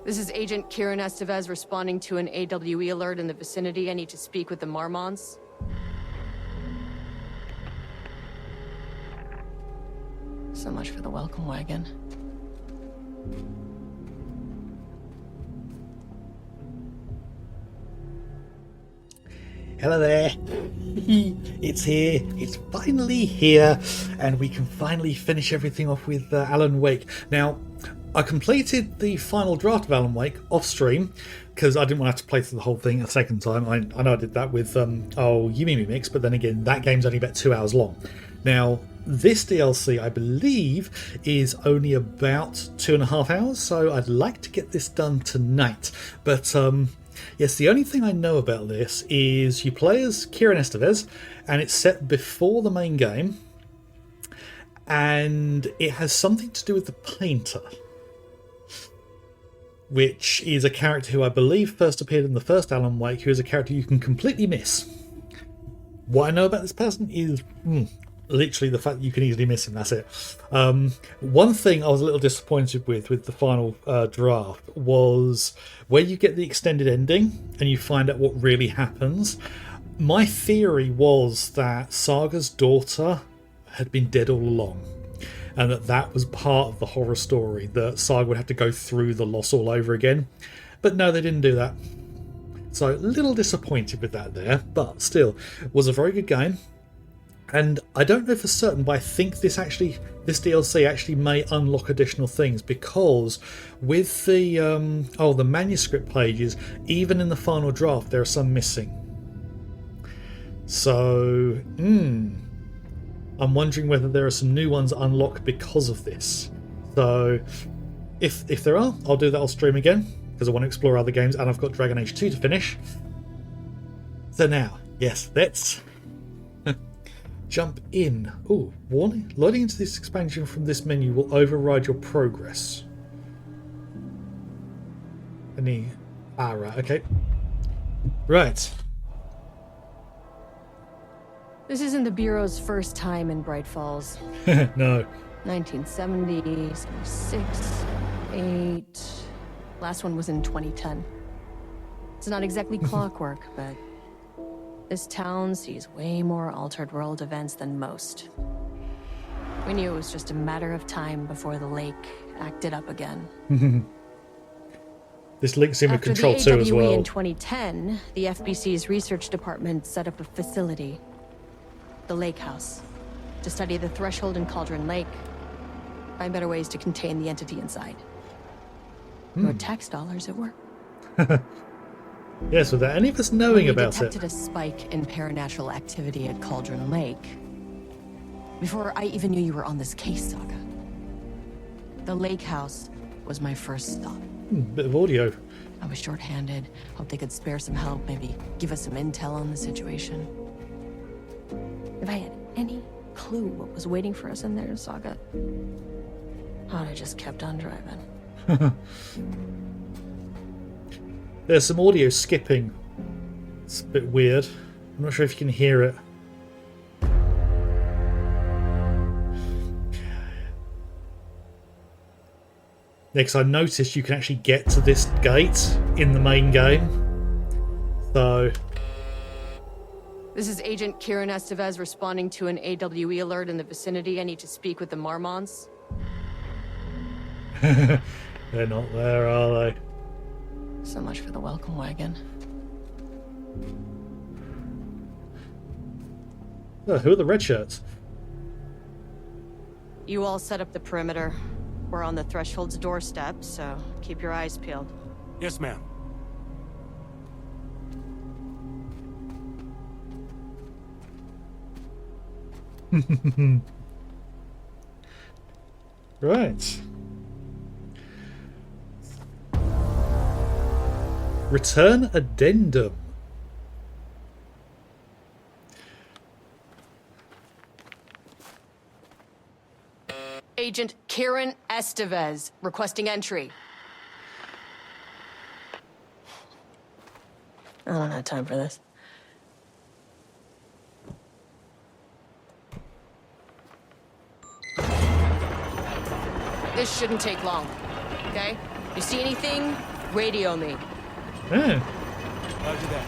This is Agent Kieran Estevez responding to an AWE alert in the vicinity. I need to speak with the Marmons. So much for the welcome wagon. Hello there. It's here. It's finally here. And we can finally finish everything off with Alan Wake. Now, I completed the final draft of Alan Wake off stream because I didn't want to have to play through the whole thing a second time. I know I did that with Yumi Mix, but then again, that game's only about 2 hours long. Now, this DLC, I believe, is only about 2.5 hours, so I'd like to get this done tonight. But yes, the only thing I know about this is you play as Kieran Estevez, and it's set before the main game, and it has something to do with the Painter, which is a character who I believe first appeared in the first Alan Wake, who is a character you can completely miss. What I know about this person is literally the fact that you can easily miss him, that's it. One thing I was a little disappointed with the final draft was where you get the extended ending and you find out what really happens. My theory was that Saga's daughter had been dead all along, and that was part of the horror story, that Saga would have to go through the loss all over again. But no, they didn't do that. So a little disappointed with that there, but still, was a very good game. And I don't know for certain, but I think this DLC actually may unlock additional things, because with the manuscript pages, even in the final draft, there are some missing. So, I'm wondering whether there are some new ones unlocked because of this. So, if there are, I'll do that off stream again, because I want to explore other games, and I've got Dragon Age 2 to finish. So now, yes, let's jump in. Oh, warning. Loading into this expansion from this menu will override your progress. Right, okay. Right. This isn't the Bureau's first time in Bright Falls. No. 1970, 76, 8... Last one was in 2010. It's not exactly clockwork, but this town sees way more altered world events than most. We knew it was just a matter of time before the lake acted up again. This links in with After Control the 2 as AWE well. in 2010, the FBC's research department set up a facility, the Lake House, to study the Threshold and Cauldron Lake, find better ways to contain the entity inside. Your tax dollars at work. Yes, without any of us knowing We about detected it. a spike in paranatural activity at Cauldron Lake. Before I even knew you were on this case, Saga. The Lake House was my first stop. Bit of audio. I was short-handed, hoped they could spare some help, maybe give us some intel on the situation. If I had any clue what was waiting for us in there, Saga, I'd have just kept on driving. There's some audio skipping. It's a bit weird. I'm not sure if you can hear it. Next, I noticed you can actually get to this gate in the main game. So, This is Agent Kieran Estevez responding to an AWE alert in the vicinity. I need to speak with the Marmons. they're not there, are they? So much for the welcome wagon. Oh, who are the red shirts? You all set up the perimeter. We're on the Threshold's doorstep, so keep your eyes peeled. Yes, ma'am. Right. Return addendum. Agent Kieran Estevez, requesting entry. I don't have time for this. This shouldn't take long, okay? You see anything, Radio me. Oh. Roger that.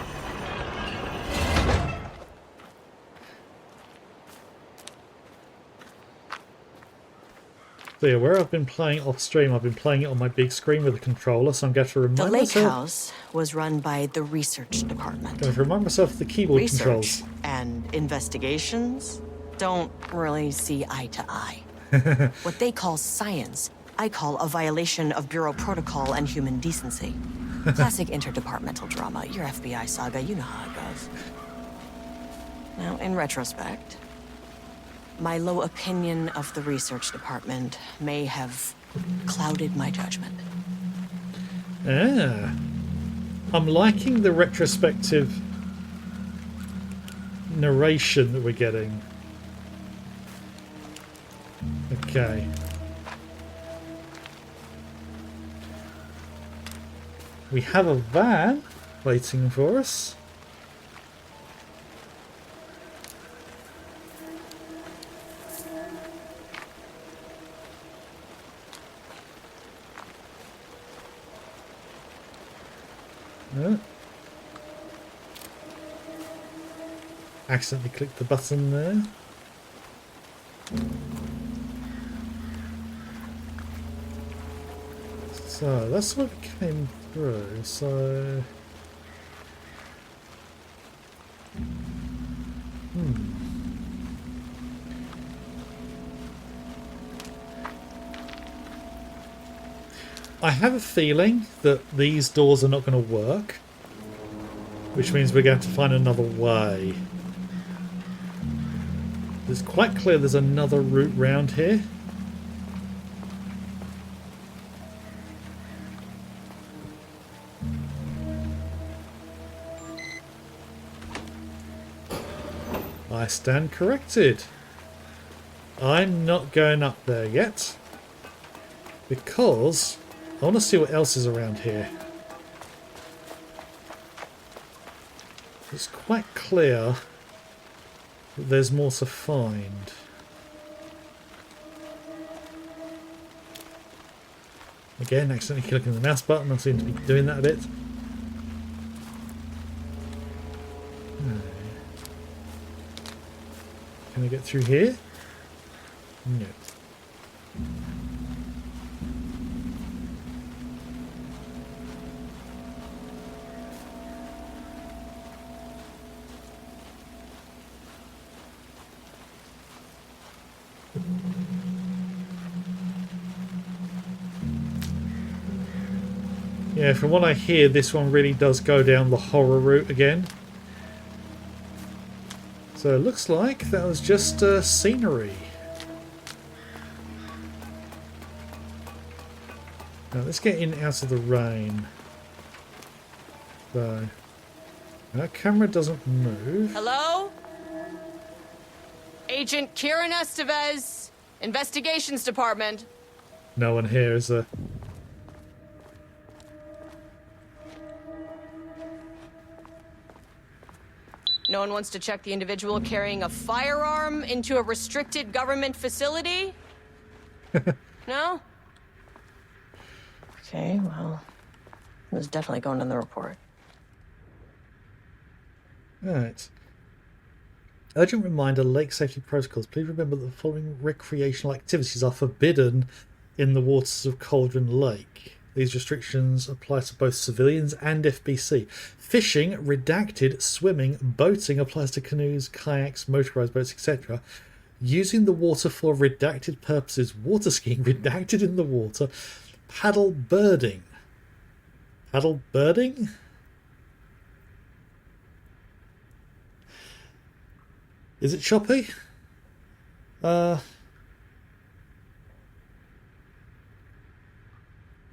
So yeah, where I've been playing off stream, I've been playing it on my big screen with a controller, so I'm going to The remind lake myself. house was run by the research department. Going to remind myself of the keyboard Research controls. and investigations don't really see eye to eye. What they call science, I call a violation of Bureau protocol and human decency. Classic interdepartmental drama. Your FBI saga, you know how it goes. Now, in retrospect, my low opinion of the research department may have clouded my judgment. Ah. I'm liking the retrospective narration that we're getting. Okay. We have a van waiting for us. Accidentally clicked the button there. So that's what came through. So I have a feeling that these doors are not going to work, which means we're going to find another way. It's quite clear there's another route round here. I stand corrected. I'm not going up there yet because I want to see what else is around here. It's quite clear that there's more to find. Again, accidentally clicking the mouse button. I seem to be doing that a bit. Can I get through here? No. Yeah, from what I hear, this one really does go down the horror route again. So it looks like that was just scenery. Now let's get in out of the rain. So that camera doesn't move. Hello? Agent Kieran Estevez, Investigations Department. No one here, is there? No one wants to check the individual carrying a firearm into a restricted government facility? No? Okay, well, it was definitely going in the report. Alright. Urgent reminder, lake safety protocols. Please remember that the following recreational activities are forbidden in the waters of Cauldron Lake. These restrictions apply to both civilians and FBC. Fishing, redacted, swimming, boating applies to canoes, kayaks, motorized boats, etc. Using the water for redacted purposes, water skiing, redacted in the water, paddle birding. Paddle birding? Is it choppy?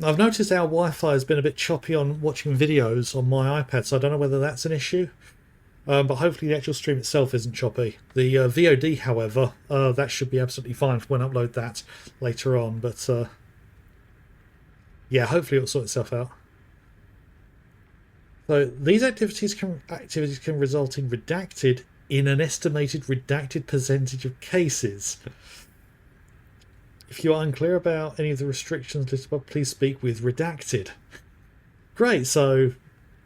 I've noticed our Wi-Fi has been a bit choppy on watching videos on my iPad, so I don't know whether that's an issue. But hopefully the actual stream itself isn't choppy. The VOD, however, that should be absolutely fine when I upload that later on. But yeah, hopefully it'll sort itself out. So these activities can result in redacted in an estimated redacted percentage of cases. If you are unclear about any of the restrictions listed above, please speak with redacted. Great, so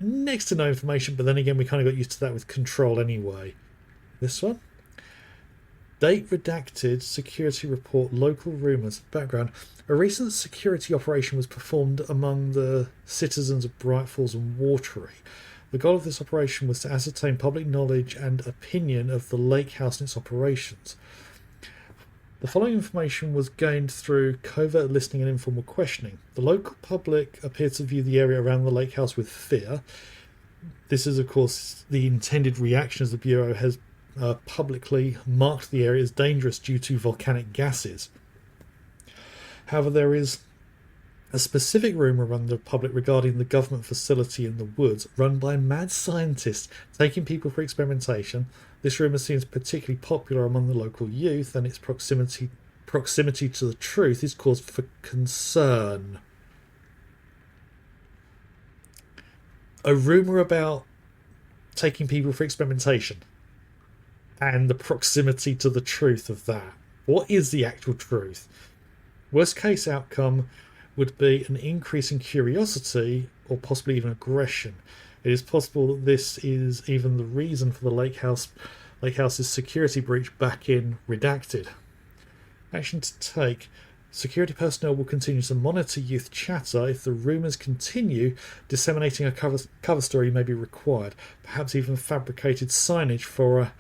next to no information, but then again, we kind of got used to that with Control anyway. This one? Date redacted, security report, local rumours. Background. A recent security operation was performed among the citizens of Bright Falls and Watery. The goal of this operation was to ascertain public knowledge and opinion of the lake house and its operations. The following information was gained through covert listening and informal questioning. The local public appeared to view the area around the lake house with fear. This is, of course, the intended reaction as the Bureau has publicly marked the area as dangerous due to volcanic gases. However, there is a specific rumour around the public regarding the government facility in the woods run by mad scientists taking people for experimentation. This rumour seems particularly popular among the local youth, and its proximity to the truth is cause for concern. A rumour about taking people for experimentation and the proximity to the truth of that. What is the actual truth? Worst case outcome would be an increase in curiosity or possibly even aggression. It is possible that this is even the reason for the lake house's security breach back in Redacted. Action to take. Security personnel will continue to monitor youth chatter. If the rumours continue, disseminating a cover story may be required. Perhaps even fabricated signage for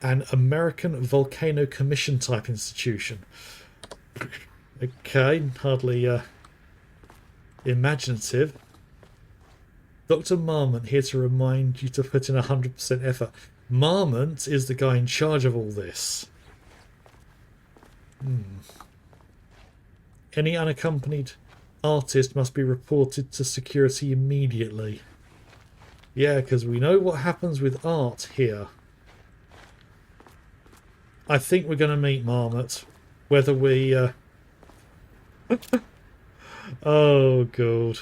an American Volcano Commission type institution. Okay, hardly imaginative. Dr. Marmont here to remind you to put in 100% effort. Marmont is the guy in charge of all this. Any unaccompanied artist must be reported to security immediately. Yeah, because we know what happens with art here. I think we're going to meet Marmot. Whether we... Oh, God.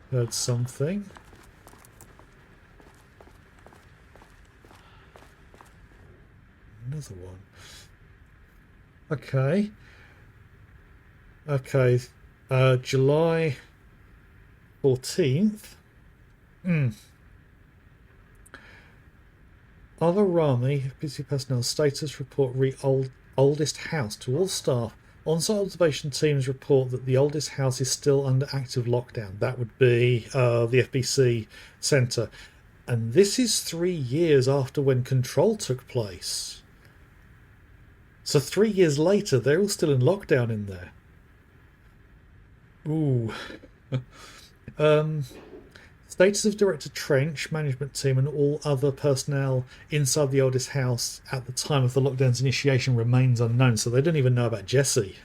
Heard something. Another one. Okay. Okay. July 14th. Avarami, PC personnel status report oldest house to all staff. On-site observation teams report that the oldest house is still under active lockdown. That would be the FBC Centre. And this is 3 years after when Control took place. So 3 years later, they're all still in lockdown in there. Ooh. Status of Director Trench, management team, and all other personnel inside the oldest house at the time of the lockdown's initiation remains unknown, so they don't even know about Jesse.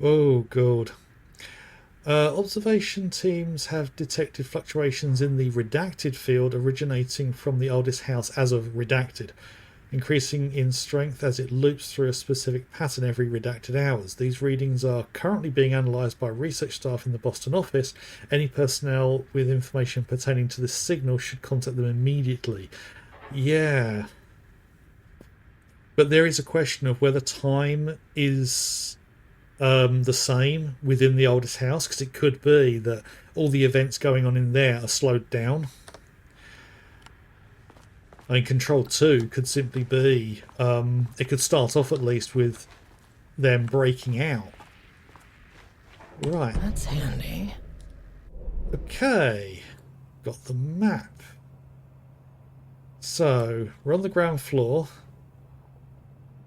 Oh, God. Observation teams have detected fluctuations in the redacted field originating from the oldest house as of redacted, increasing in strength as it loops through a specific pattern every redacted hours. These readings are currently being analysed by research staff in the Boston office. Any personnel with information pertaining to this signal should contact them immediately. Yeah. But there is a question of whether time is the same within the oldest house, because it could be that all the events going on in there are slowed down. I mean, Control 2 could simply be, it could start off at least with them breaking out. Right. That's handy. Okay. Got the map. So, we're on the ground floor.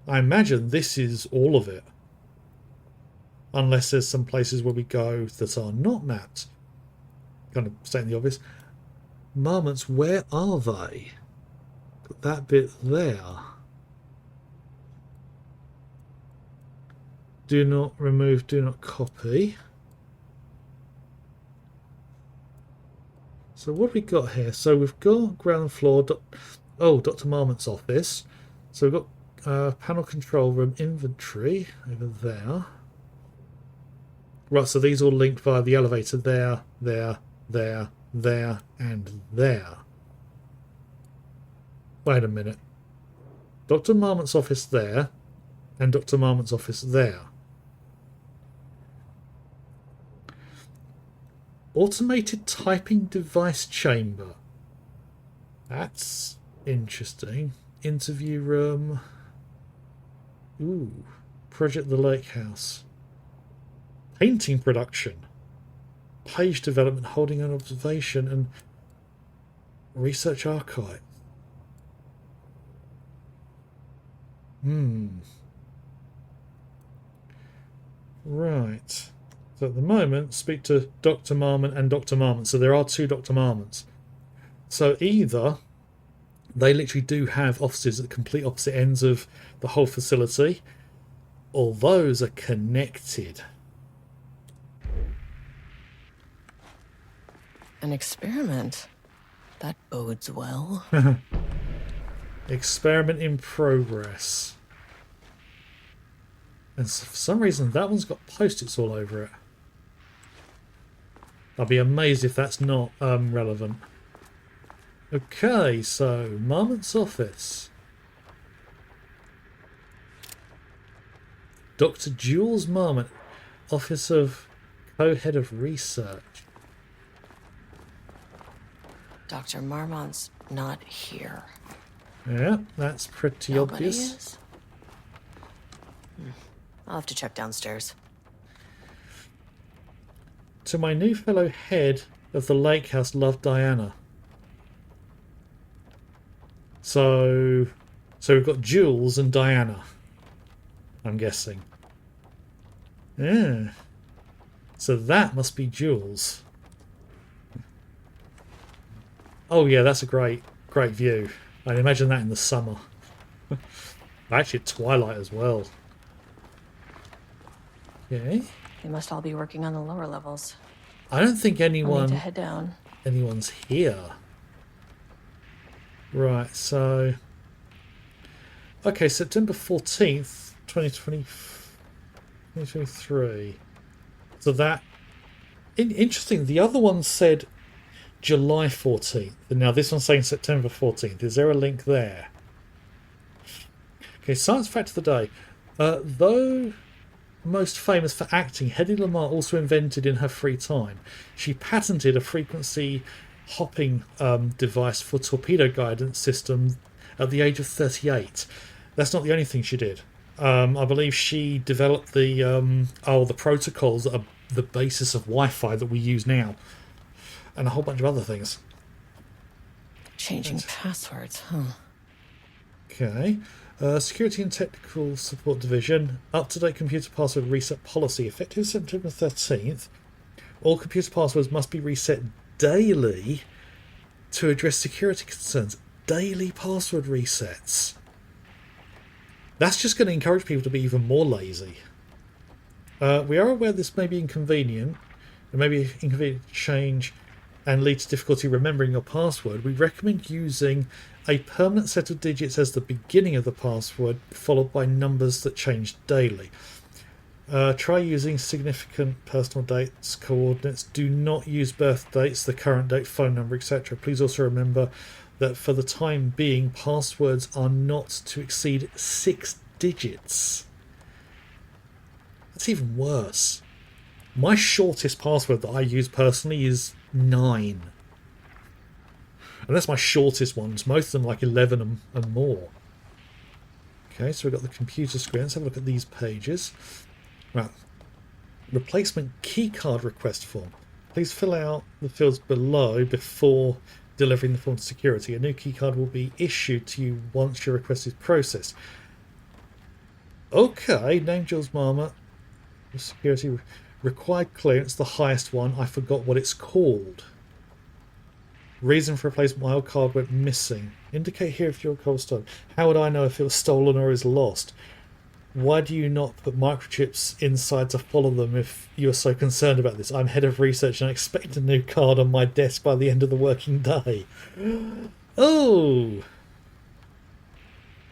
I imagine this is all of it. Unless there's some places where we go that are not mapped. Kind of stating the obvious. Marmots, where are they? Got that bit there. Do not remove, do not copy. So what have we got here? So we've got ground floor. Dr. Marmont's office. So we've got panel control room inventory over there. Right, so these all linked via the elevator there, there, there, there, and there. Wait a minute. Dr. Marmont's office there, and Dr. Marmont's office there. Automated typing device chamber. That's interesting. Interview room. Ooh. Project the Lake House. Painting production. Page development, holding an observation, and research archive. Right. So at the moment, speak to Dr. Marmon and Dr. Marmon. So there are two Dr. Marmons. So either they literally do have offices at the complete opposite ends of the whole facility, or those are connected. An experiment. That bodes well. Experiment in progress. And for some reason, that one's got post-its all over it. I'll be amazed if that's not relevant. Okay, so Marmont's office. Dr. Jules Marmont, Office of Co-Head of Research. Dr. Marmont's not here. Yeah, that's pretty Nobody obvious. is? I'll have to check downstairs. To my new fellow head of the lake house, love, Diana. So we've got Jules and Diana, I'm guessing. Yeah. So that must be Jules. Oh yeah, that's a great view. I'd imagine that in the summer. Actually at twilight as well. Okay. They must all be working on the lower levels. I don't think I'll need to head down. anyone's here. Right, so okay, September 14th, 2023. So that interesting. The other one said July 14th. Now this one's saying September 14th. Is there a link there? Okay, science fact of the day. Though most famous for acting, Hedy Lamarr also invented in her free time. She patented a frequency hopping device for torpedo guidance system at the age of 38. That's not the only thing she did. I believe she developed the protocols that are the basis of Wi-Fi that we use now, and a whole bunch of other things. Changing passwords, huh? Okay. Security and Technical Support Division. Up-to-date computer password reset policy. Effective September 13th. All computer passwords must be reset daily to address security concerns. Daily password resets. That's just going to encourage people to be even more lazy. We are aware this may be inconvenient. It may be inconvenient to change and lead to difficulty remembering your password. We recommend using a permanent set of digits as the beginning of the password, followed by numbers that change daily. Try using significant personal dates, coordinates. Do not use birth dates, the current date, phone number, etc. Please also remember that for the time being, passwords are not to exceed 6 digits. That's even worse. My shortest password that I use personally is 9. And that's my shortest ones. Most of them like 11 and more. Okay, so we've got the computer screen. Let's have a look at these pages. Right. Replacement keycard request form. Please fill out the fields below before delivering the form to security. A new keycard will be issued to you once your request is processed. Okay, name Jules Marmont. Security required clearance, the highest one. I forgot what it's called. Reason for replacement: my old card went missing. Indicate here if your card was stolen. How would I know if it was stolen or is lost? Why do you not put microchips inside to follow them if you're so concerned about this? I'm head of research and I expect a new card on my desk by the end of the working day. Oh!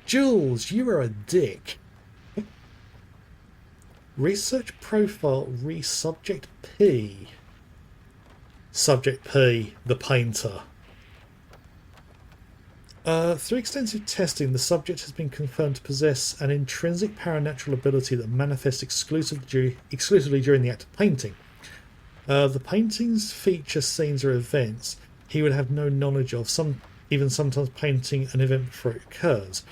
Jules, you are a dick. Research profile re-subject P. Subject P, the painter. Through extensive testing, the subject has been confirmed to possess an intrinsic paranatural ability that manifests exclusively during the act of painting. The paintings feature scenes or events he would have no knowledge of, even sometimes painting an event before it occurs.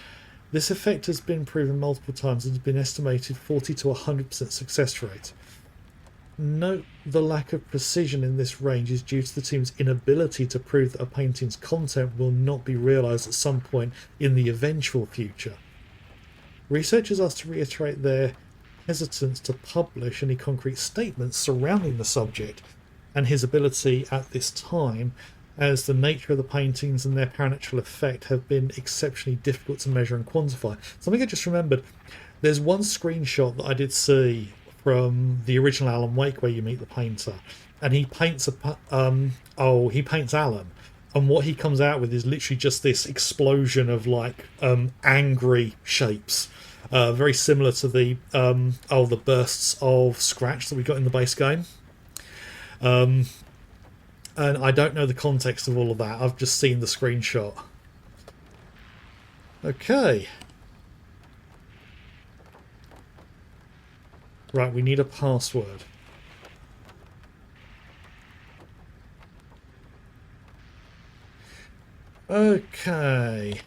This effect has been proven multiple times and has been estimated 40 to 100% success rate. Note the lack of precision in this range is due to the team's inability to prove that a painting's content will not be realised at some point in the eventual future. Researchers asked to reiterate their hesitance to publish any concrete statements surrounding the subject and his ability at this time, as the nature of the paintings and their paranormal effect have been exceptionally difficult to measure and quantify. Something I just remembered, there's one screenshot that I did see from the original Alan Wake where you meet the painter, and he paints he paints Alan, and what he comes out with is literally just this explosion of like angry shapes, very similar to the bursts of scratch that we got in the base game. And I don't know the context of all of that. I've just seen the screenshot. Okay. Right, we need a password. Okay.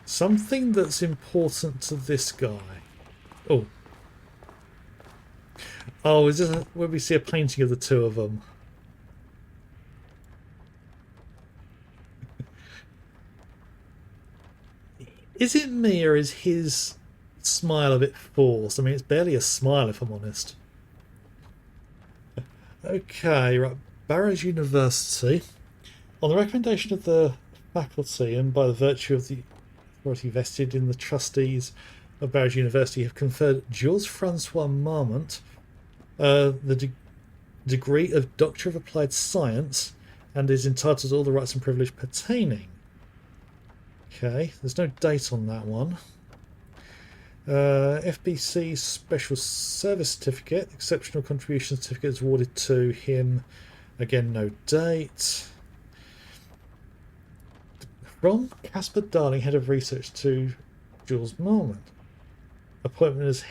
Something that's important to this guy. Oh. Oh, is this where we see a painting of the two of them? Is it me, or is his smile a bit forced? I mean, it's barely a smile, if I'm honest. Okay, right. Barrows University. On the recommendation of the faculty and by the virtue of the authority vested in the trustees of Barrows University, have conferred Jules Francois Marmont the degree of Doctor of Applied Science and is entitled to all the rights and privilege pertaining. Okay, there's no date on that one. FBC Special Service Certificate, Exceptional Contribution Certificate is awarded to him. Again, no date. From Casper Darling, Head of Research, to Jules Marmont. Appointment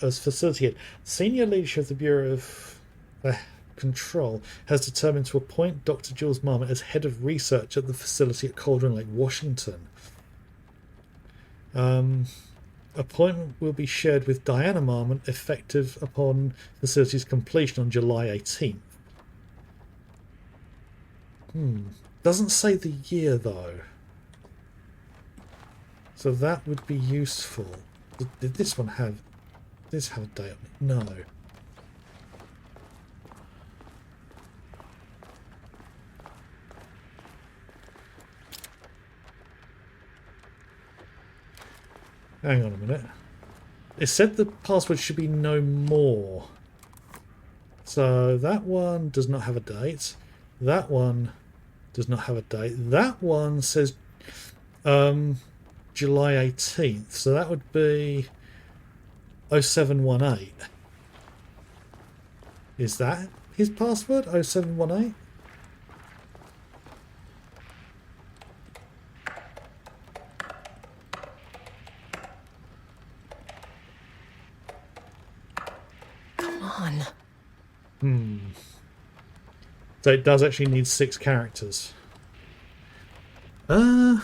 as facility head. Senior leadership of the Bureau of Control has determined to appoint Dr. Jules Marmont as head of research at the facility at Cauldron Lake, Washington. Appointment will be shared with Diana Marmont, effective upon facility's completion on July 18th. Doesn't say the year though, so that would be useful. Did this one have a date on it? No. Hang on a minute. It said the password should be no more. So that one does not have a date. That one does not have a date. That one says July 18th. So that would be 0718. Is that his password? 0718? So it does actually need 6 characters. I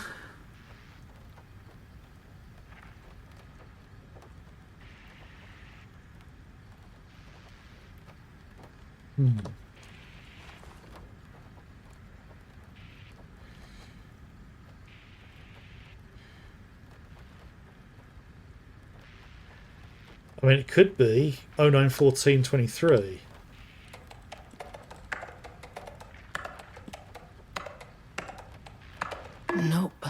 mean, it could be 091423. Nope.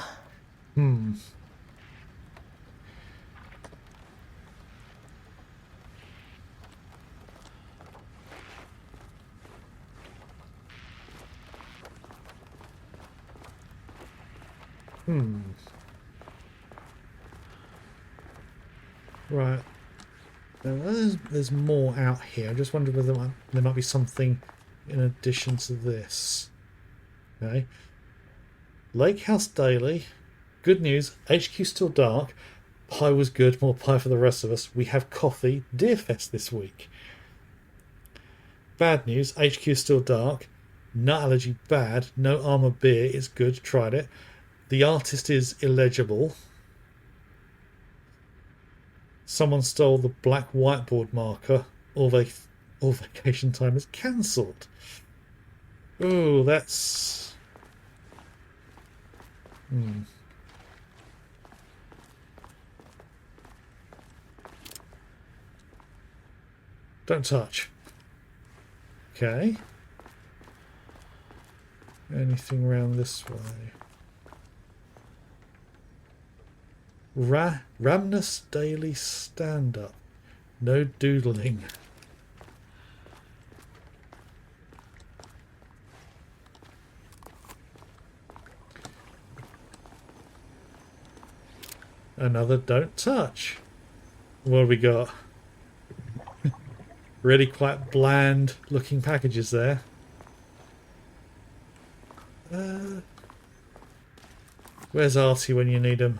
Right. There's more out here. I just wonder whether there might be something in addition to this. Okay. Lake House Daily. Good news. HQ still dark. Pie was good. More pie for the rest of us. We have coffee. Deerfest this week. bad news. HQ is still dark. Nut allergy bad. No armor beer is good. Tried it. The artist is illegible. Someone stole the black whiteboard marker. All vacation time is cancelled. Ooh, that's... Don't touch. Okay. Anything around this way? Ramnus Daily Stand-Up. No doodling. Another don't touch. What have we got? Really quite bland looking packages there. Where's Artie when you need him?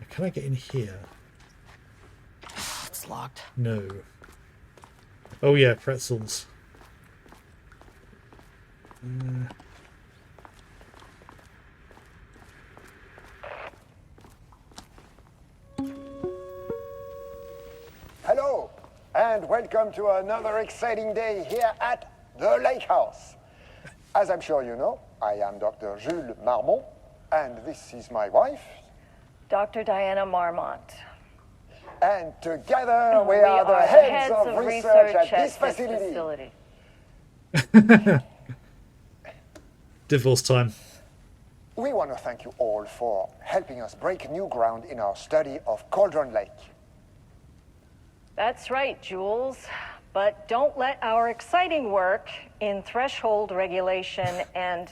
Can I get in here? It's locked. No. Oh yeah, pretzels. Hello, and welcome to another exciting day here at the Lake House. As I'm sure you know, I am Dr. Jules Marmont, and this is my wife. Dr. Diana Marmont. And together we are the heads of research at this facility. Divorce time. We want to thank you all for helping us break new ground in our study of Cauldron Lake. That's right, Jules. But don't let our exciting work in threshold regulation and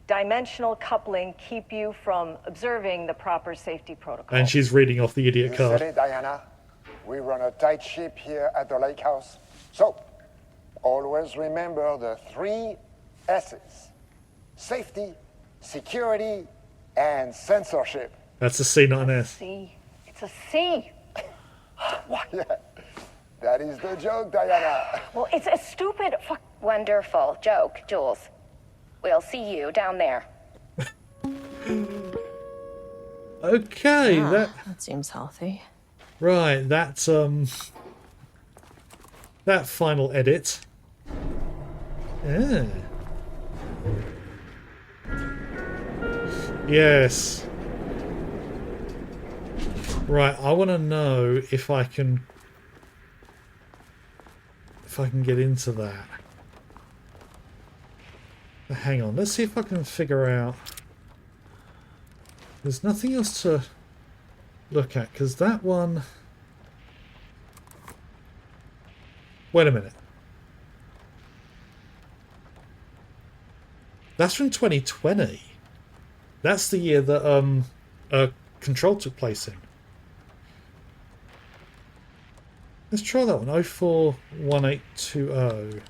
dimensional coupling keep you from observing the proper safety protocol. And she's reading off the idiot You card. said it, Diana. We run a tight ship here at the Lake House. So, always remember the 3 S's. Safety, security, and censorship. That's a C, not an S. C. It's a C. Yeah, that is the joke, Diana. Well, it's a stupid fuck. Wonderful joke, Jules. We'll see you down there. Okay, That seems healthy. right, that's that final edit. Yeah. Yes. Right, I want to know if I can get into that. Hang on, let's see if I can figure out. There's nothing else to look at, because that one... Wait a minute. That's from 2020. That's the year that Control took place in. Let's try that one. 041820.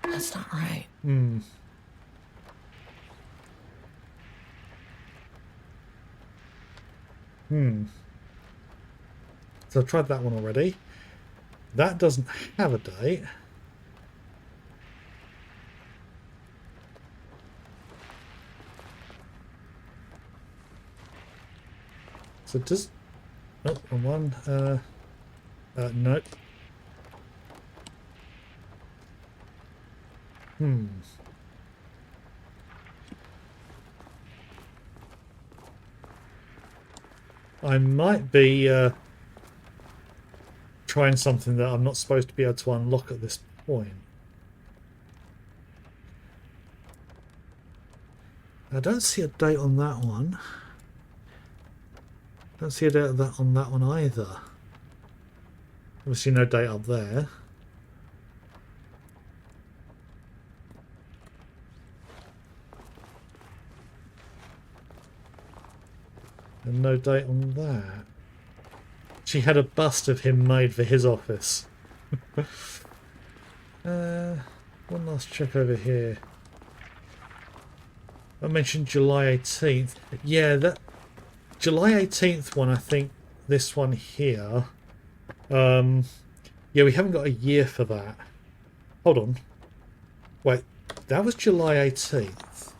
That's not right. So I've tried that one already. That doesn't have a date. So does... Oh, wrong one. Nope. I might be trying something that I'm not supposed to be able to unlock at this point. I don't see a date on that one. Don't see a date on that one either. Obviously no date up there. And no date on that. She had a bust of him made for his office. One last check over here. I mentioned July 18th. Yeah, that July 18th one I think this one here. Yeah, we haven't got a year for that. Hold on. Wait, that was July 18th.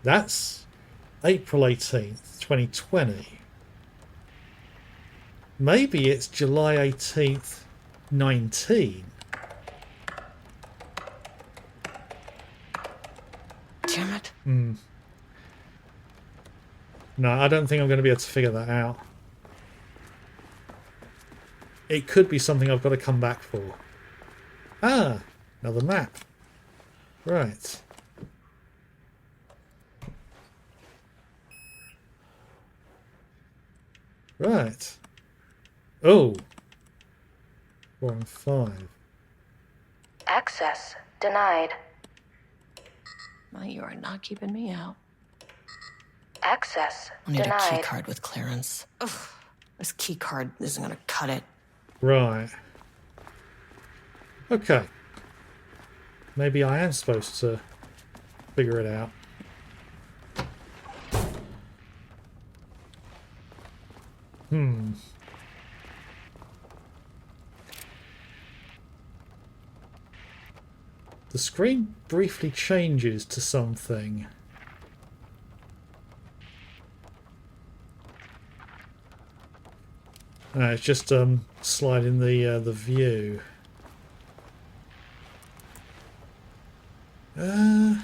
That's April 18th, 2020. Maybe it's July 18th, 19. Damn it. No, I don't think I'm going to be able to figure that out. It could be something I've got to come back for. Ah, another map. Right. Right. Oh. 4 and 5. Access denied. Well, you are not keeping me out. Access I need a key denied. card with clearance. Ugh, this key card isn't gonna cut it. Right. Okay. Maybe I am supposed to figure it out. The screen briefly changes to something. It's just sliding the view. Right,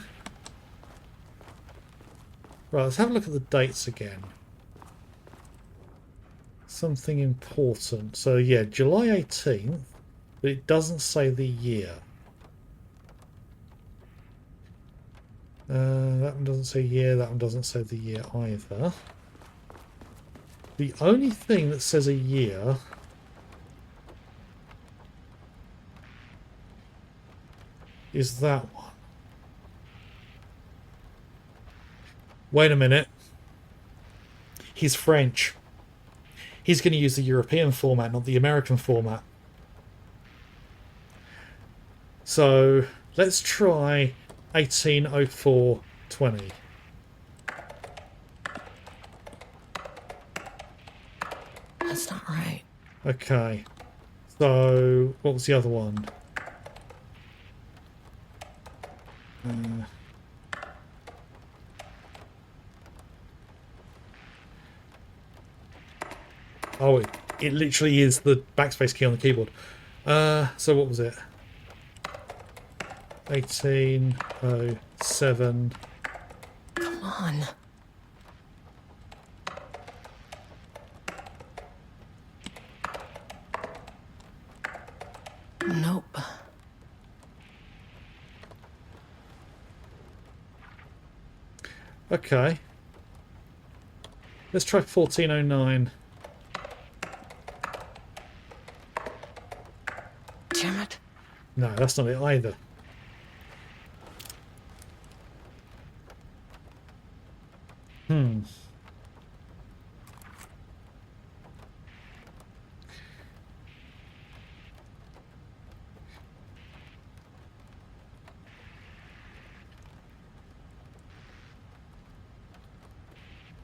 let's have a look at the dates again. Something important. So yeah, July 18th, but it doesn't say the year. That one doesn't say year, that one doesn't say the year either. The only thing that says a year is that one. Wait a minute. He's French. He's going to use the European format, not the American format. So let's try 1804-20. That's not right. Okay. So what was the other one? Oh, it literally is the backspace key on the keyboard. So what was it? 1807. Come on. Nope. Okay. Let's try 1409. Damn it. No, that's not it either.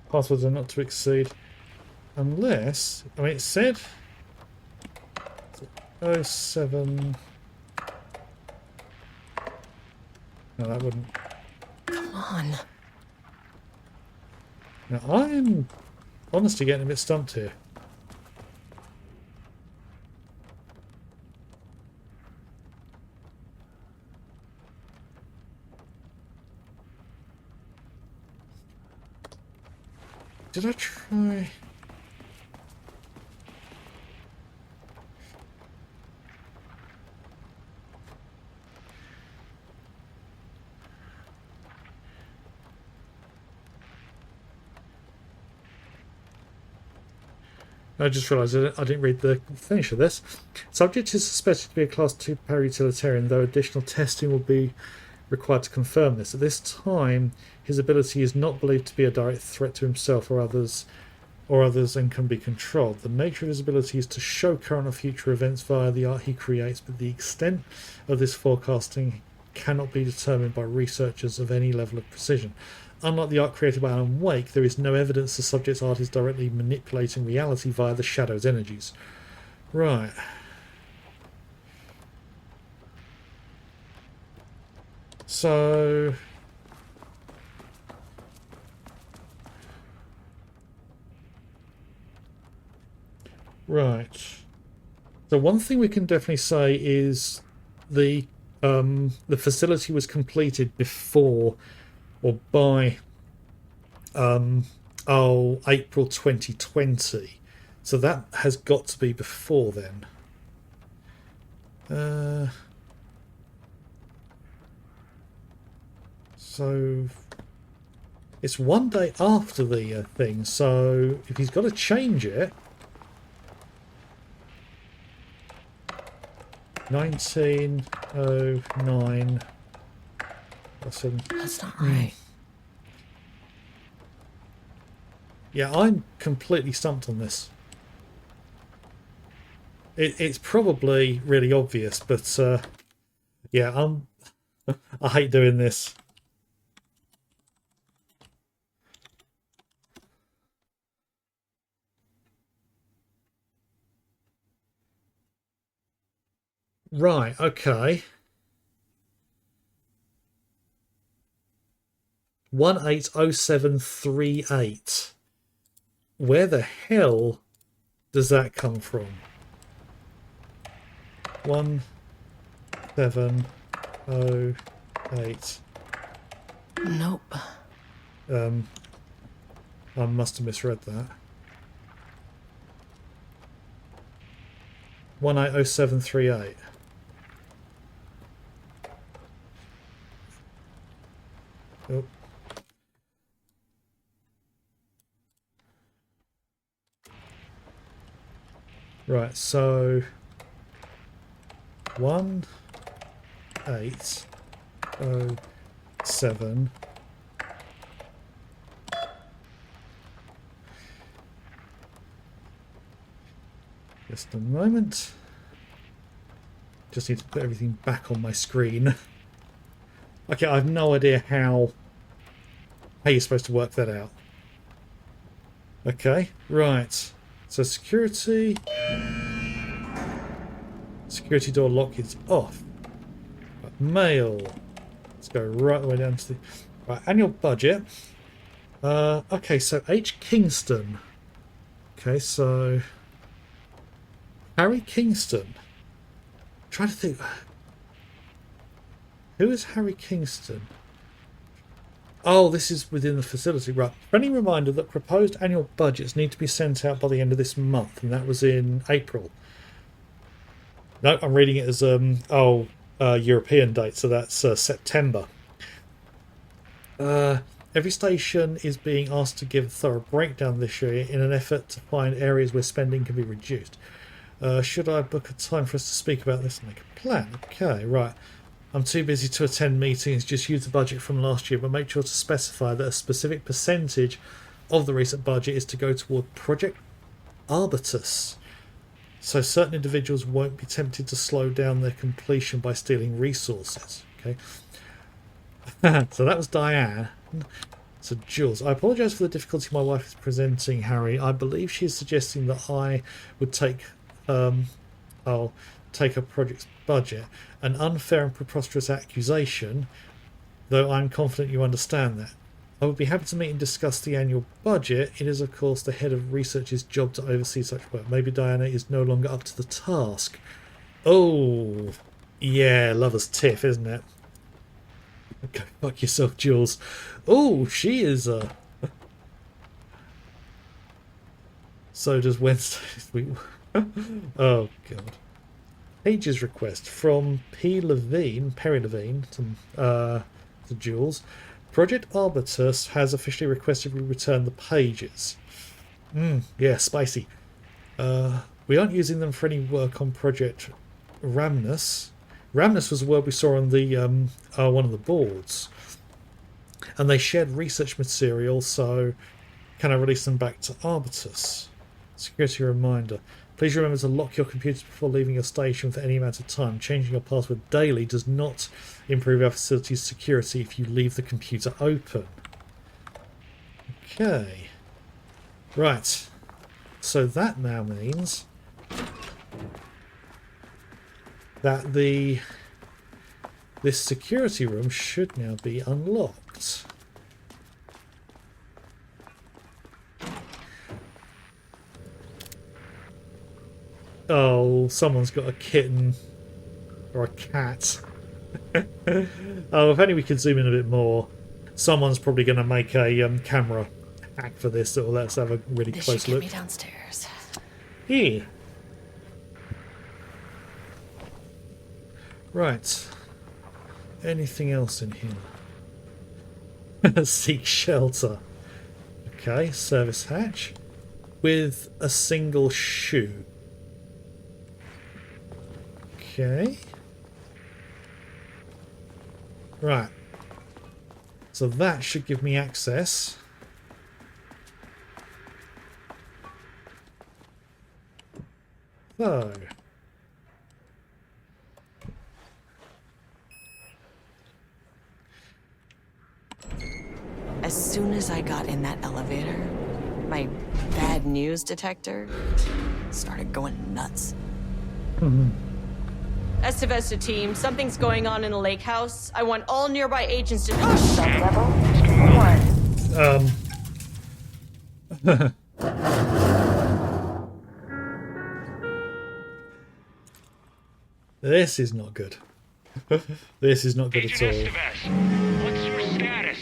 Passwords are not to exceed unless, I mean, it said 07. No, that wouldn't. Come on. Now, I'm honestly getting a bit stumped here. Did I try? I just realised I didn't read the finish of this. Subject is suspected to be a Class 2 para-utilitarian, though additional testing will be required to confirm this. At this time, his ability is not believed to be a direct threat to himself or others and can be controlled. The nature of his ability is to show current or future events via the art he creates, but the extent of this forecasting cannot be determined by researchers of any level of precision. Unlike the art created by Alan Wake, there is no evidence the subject's art is directly manipulating reality via the shadow's energies. Right. So... Right. So one thing we can definitely say is the facility was completed before or by April 2020. So that has got to be before then. So it's one day after the thing. So if he's got to change it, 1909. That's not right. Yeah, I'm completely stumped on this. It's probably really obvious, but yeah, I hate doing this. Right, okay. 180738. Where the hell does that come from? 1708. Nope. I must have misread that. 180738. Oh. Right, so 1807. Just a moment. Just need to put everything back on my screen. Okay, I have no idea how you're supposed to work that out. Okay, right. So security door lock is off. Right, mail. Let's go right the way down to the right, annual budget. Okay, so H. Kingston. Okay, so Harry Kingston. I'm trying to think. Who is Harry Kingston? Oh, this is within the facility. Right. Friendly reminder that proposed annual budgets need to be sent out by the end of this month, and that was in April. No, I'm reading it as European date, so that's September. Every station is being asked to give a thorough breakdown this year in an effort to find areas where spending can be reduced. Should I book a time for us to speak about this and make a plan? Okay, right. I'm too busy to attend meetings, just use the budget from last year, but make sure to specify that a specific percentage of the recent budget is to go toward Project Arbutus. So certain individuals won't be tempted to slow down their completion by stealing resources. Okay. So that was Diane. So Jules, I apologise for the difficulty my wife is presenting, Harry. I believe she is suggesting that I would take I'll take a project's budget. An unfair and preposterous accusation, though I'm confident you understand that. I would be happy to meet and discuss the annual budget. It is, of course, the head of research's job to oversee such work. Maybe Diana is no longer up to the task. Oh, yeah, lover's tiff, isn't it? Go fuck yourself, Jules. Oh, she is So does Wednesday. Oh, God. Page's request from Perry Levine to Jules. Project Arbutus has officially requested we return the pages. Yeah, spicy. We aren't using them for any work on Project Ramnus. Ramnus was a word we saw on the one of the boards. And they shared research material, so can I release them back to Arbutus? Security reminder. Please remember to lock your computers before leaving your station for any amount of time. Changing your password daily does not improve our facility's security if you leave the computer open. Okay. Right. So that now means that this security room should now be unlocked. Oh, someone's got a kitten or a cat. Oh, if only we could zoom in a bit more. Someone's probably going to make a camera hack for this that will let us have a really close should get look. me downstairs. Yeah. Right. Anything else in here? Seek shelter. Okay, service hatch. With a single chute. Okay. Right. So that should give me access. So. As soon as I got in that elevator, my bad news detector started going nuts. Estevesta team, something's going on in the lake house. I want all nearby agents to... Oh, shit! This is not good. This is not good at all. Estevez, what's your status?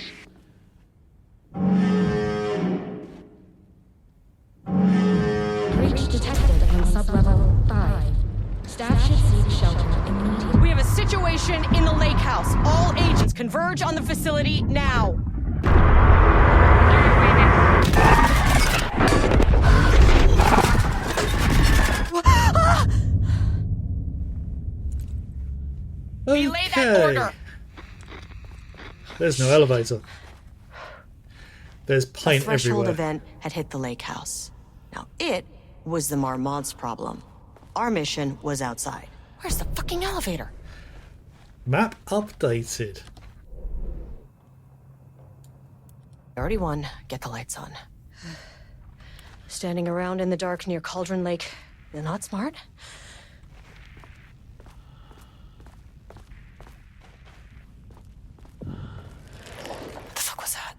Breach detected on sublevel 5. Staff should seek shelter immediately. We have a situation in the lake house. All agents converge on the facility now. Relay that order. There's no elevator. There's A paint threshold everywhere. event had hit the lake house. Now it was the Marmont's problem. Our mission was outside. Where's the fucking elevator? Map updated. Already won. Get the lights on. Standing around in the dark near Cauldron Lake. You're not smart? What the fuck was that?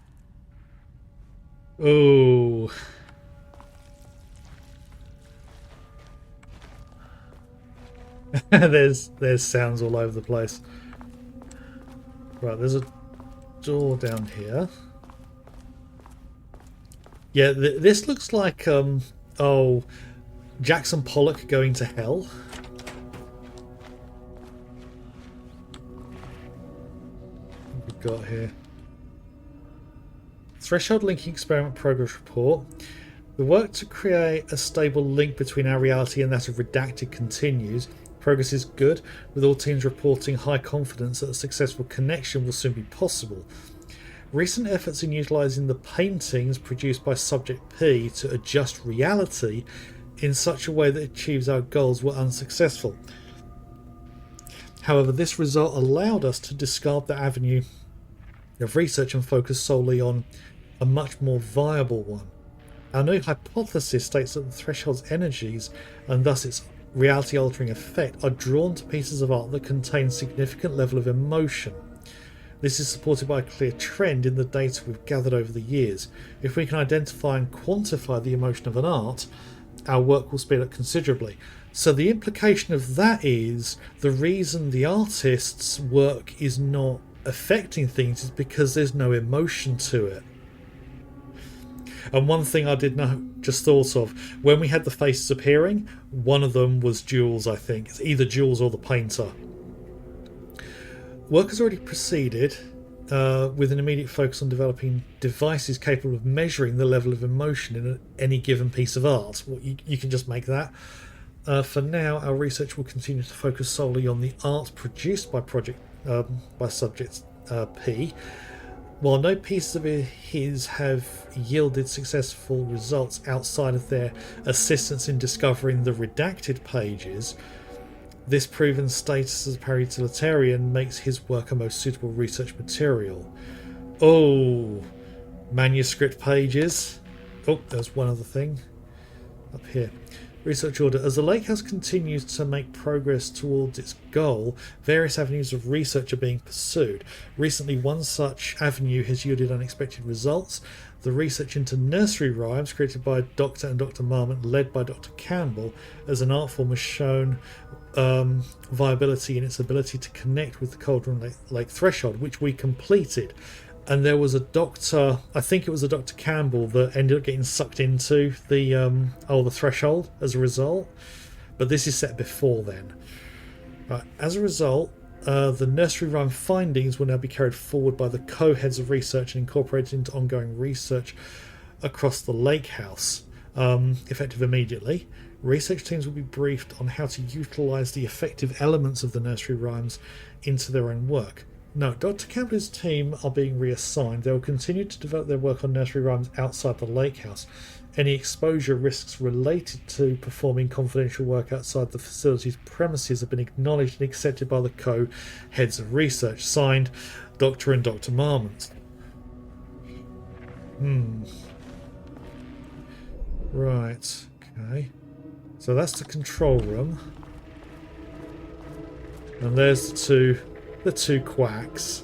Oh. there's sounds all over the place. Right, there's a door down here. Yeah, this looks like Jackson Pollock going to hell. What have we got here? Threshold linking experiment progress report. The work to create a stable link between our reality and that of Redacted continues. Progress is good, with all teams reporting high confidence that a successful connection will soon be possible. Recent efforts in utilising the paintings produced by Subject P to adjust reality in such a way that it achieves our goals were unsuccessful. However, this result allowed us to discard the avenue of research and focus solely on a much more viable one. Our new hypothesis states that the threshold's energies, and thus its reality-altering effect, are drawn to pieces of art that contain significant level of emotion. This is supported by a clear trend in the data we've gathered over the years. If we can identify and quantify the emotion of an art, our work will speed up considerably. So the implication of that is the reason the artist's work is not affecting things is because there's no emotion to it. And one thing I did know, just thought of, when we had the faces appearing, one of them was Jules, I think. It's either Jules or the painter. Work has already proceeded with an immediate focus on developing devices capable of measuring the level of emotion in any given piece of art. Well, you can just make that. For now, our research will continue to focus solely on the art produced by Subject P. while no pieces of his have yielded successful results outside of their assistance in discovering the redacted pages, this proven status as a paratiliterian makes his work a most suitable research material. Oh, manuscript pages. Oh, there's one other thing up here. Research order. As the Lake House continues to make progress towards its goal, various avenues of research are being pursued. Recently, one such avenue has yielded unexpected results. The research into nursery rhymes created by Dr. and Dr. Marmont, led by Dr. Campbell, as an art form has shown viability in its ability to connect with the Cauldron Lake threshold, which we completed. And there was a doctor, I think it was a Dr. Campbell, that ended up getting sucked into the threshold as a result. But this is set before then. Right. As a result, the nursery rhyme findings will now be carried forward by the co-heads of research and incorporated into ongoing research across the Lake House, effective immediately. Research teams will be briefed on how to utilise the effective elements of the nursery rhymes into their own work. No, Dr. Campbell's team are being reassigned. They will continue to develop their work on nursery rhymes outside the Lake House. Any exposure risks related to performing confidential work outside the facility's premises have been acknowledged and accepted by the co-heads of research. Signed, Dr. and Dr. Marmont. Right, okay. So that's the control room. And there's the two quacks.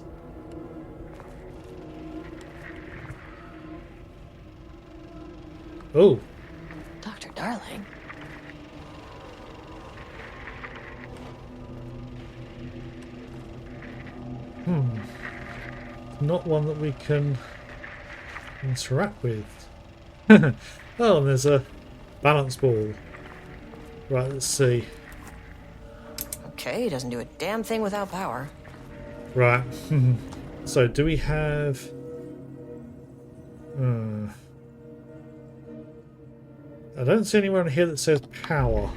Oh. Dr. Darling. Not one that we can interact with. Oh, and there's a balance ball. Right, let's see. Okay, doesn't do a damn thing without power. Right. So, do we have... I don't see anywhere on here that says power.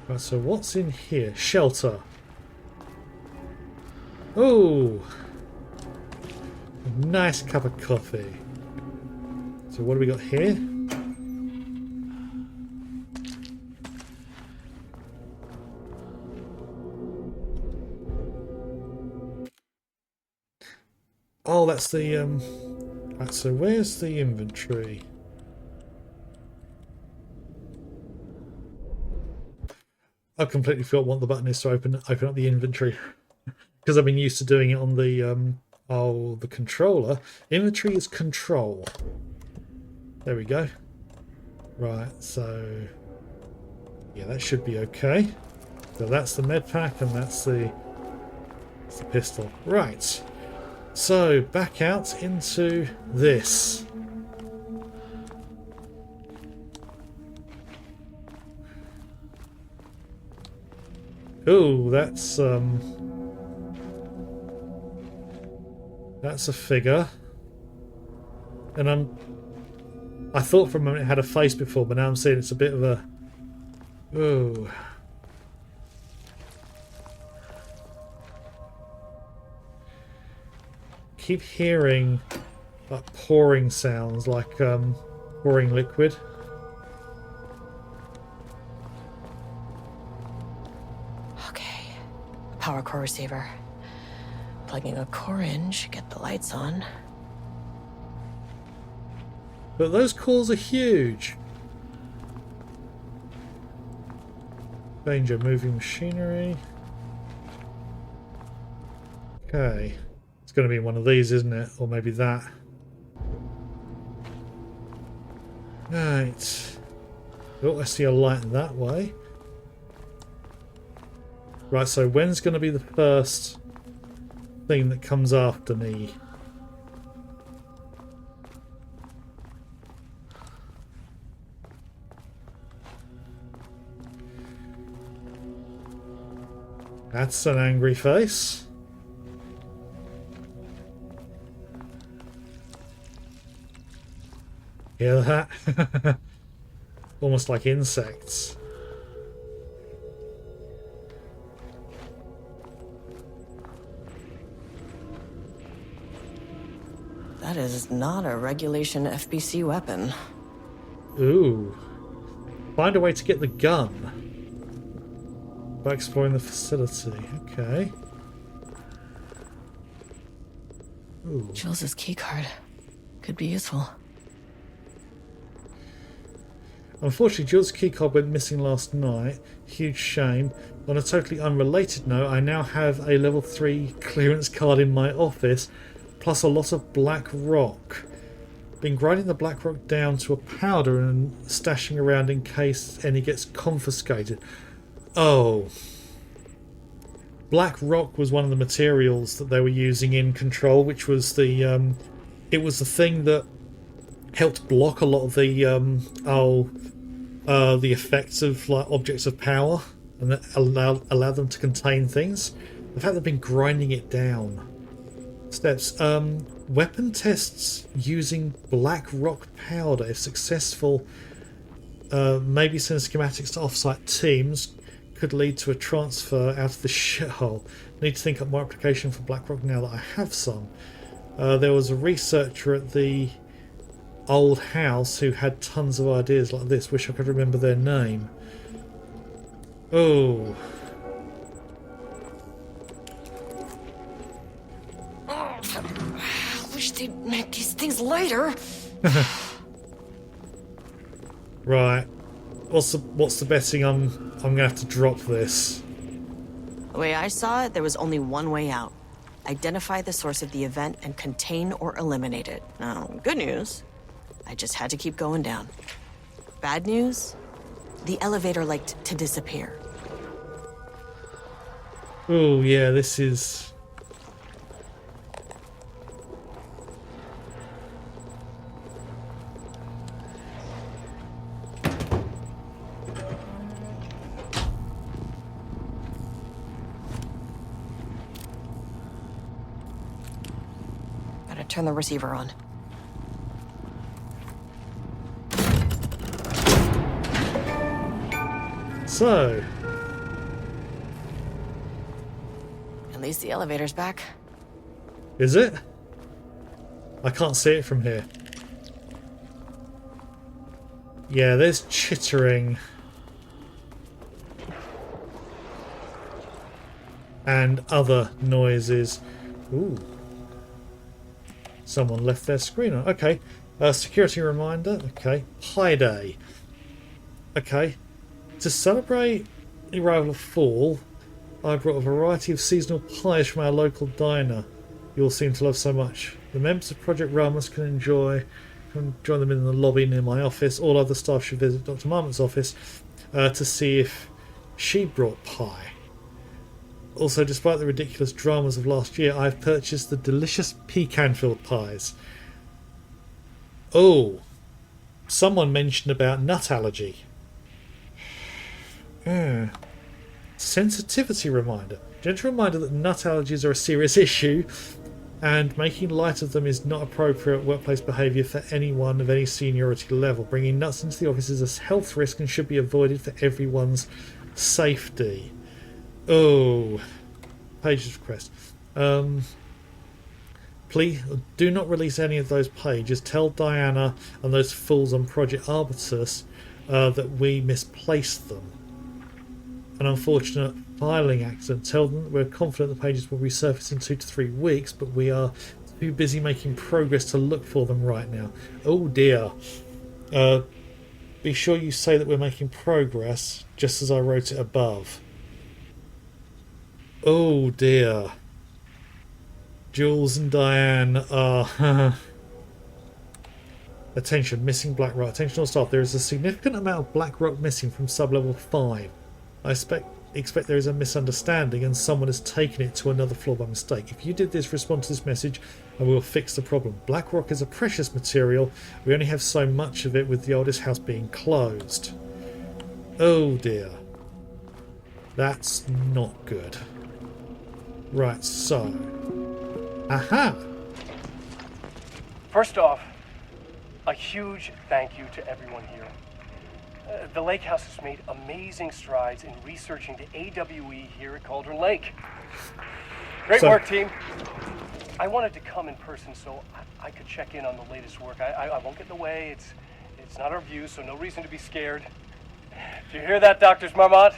Right, so what's in here? Shelter. Oh! A nice cup of coffee. So what do we got here? Oh, that's the right, so where's the inventory? I completely forgot what the button is to open up the inventory because I've been used to doing it on the the controller. Inventory is control. There we go. Right, so yeah, that should be okay. So that's the med pack and that's the pistol. Right. So back out into this. Oh, that's a figure. And I thought for a moment it had a face before, but now I'm seeing it's a bit of a... Oh. Keep hearing like pouring sounds, like pouring liquid. Okay. Power core receiver. Plugging a core in should get the lights on. But those cores are huge. Danger, moving machinery. Okay. It's going to be one of these, isn't it? Or maybe that. Right. Oh, I see a light that way. Right, so when's going to be the first thing that comes after me? That's an angry face. Hear that? Almost like insects. That is not a regulation FBC weapon. Ooh. Find a way to get the gun by exploring the facility. Okay. Ooh. Jules' keycard. Could be useful. Unfortunately, Jules' keycard went missing last night. Huge shame. On a totally unrelated note, I now have a level 3 clearance card in my office, plus a lot of black rock. Been grinding the black rock down to a powder and stashing around in case any gets confiscated. Oh. Black rock was one of the materials that they were using in Control, which was the it was the thing that helped block a lot of the the effects of like objects of power, and that allow them to contain things. The fact they've been grinding it down. Steps. Weapon tests using black rock powder, if successful, maybe send schematics to off-site teams, could lead to a transfer out of the shithole. Need to think up more application for black rock now that I have some. There was a researcher at the old house who had tons of ideas like this. Wish I could remember their name. Oh. Wish they'd make these things lighter. Right. What's the betting I'm gonna have to drop this? The way I saw it, there was only one way out. Identify the source of the event and contain or eliminate it. Now, good news, I just had to keep going down. Bad news, the elevator liked to disappear. Oh yeah, this is... Gotta turn the receiver on. So... At least the elevator's back. Is it? I can't see it from here. Yeah, there's chittering. And other noises. Ooh. Someone left their screen on. Okay. Security reminder. Okay. Pie Day. Okay. To celebrate the arrival of fall, I brought a variety of seasonal pies from our local diner you all seem to love so much. The members of Project Ramos can join them in the lobby near my office. All other staff should visit Dr. Marmot's office to see if she brought pie. Also, despite the ridiculous dramas of last year, I've purchased the delicious pecan-filled pies. Oh, someone mentioned about nut allergy. Sensitivity reminder. Gentle reminder that nut allergies are a serious issue and making light of them is not appropriate workplace behaviour for anyone of any seniority level. Bringing nuts into the office is a health risk and should be avoided for everyone's safety. Oh, pages request. Please do not release any of those pages. Tell Diana and those fools on Project Arbitus that we misplaced them. An unfortunate filing accident. Tell them that we're confident the pages will resurface in 2 to 3 weeks, but we are too busy making progress to look for them right now. Oh dear. Be sure you say that we're making progress, just as I wrote it above. Oh dear. Jules and Diane are... Attention, missing black rock. Attention all staff. There is a significant amount of black rock missing from sub-level 5. I expect there is a misunderstanding and someone has taken it to another floor by mistake. If you did this, respond to this message and we will fix the problem. Black rock is a precious material. We only have so much of it with the oldest house being closed. Oh dear. That's not good. Right, so... Aha! First off, a huge thank you to everyone here. The Lake House has made amazing strides in researching the AWE here at Cauldron Lake. Great work, team. I wanted to come in person so I could check in on the latest work. I won't get in the way. It's not our view, so no reason to be scared. Do you hear that, Dr. Marmont?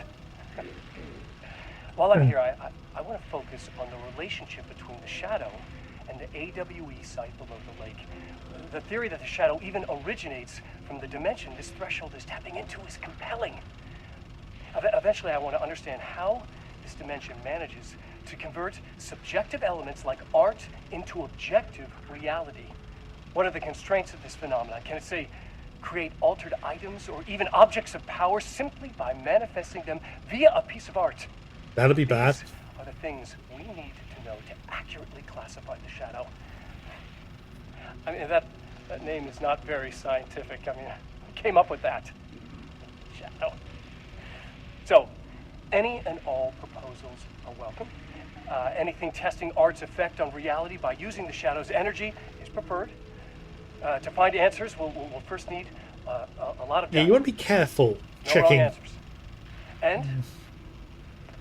While I'm here, I want to focus on the relationship between the shadow and the AWE site below the lake. The theory that the shadow even originates from the dimension this threshold is tapping into is compelling. Eventually, I want to understand how this dimension manages to convert subjective elements like art into objective reality. What are the constraints of this phenomenon? Can it, say, create altered items or even objects of power simply by manifesting them via a piece of art? That'll be bad. These are the things we need to know to accurately classify the shadow. I mean, that name is not very scientific. I mean, who came up with that? Shadow. So, any and all proposals are welcome. Anything testing art's effect on reality by using the shadow's energy is preferred. To find answers, we'll first need a lot of data. Yeah, you want to be careful No checking. wrong answers. And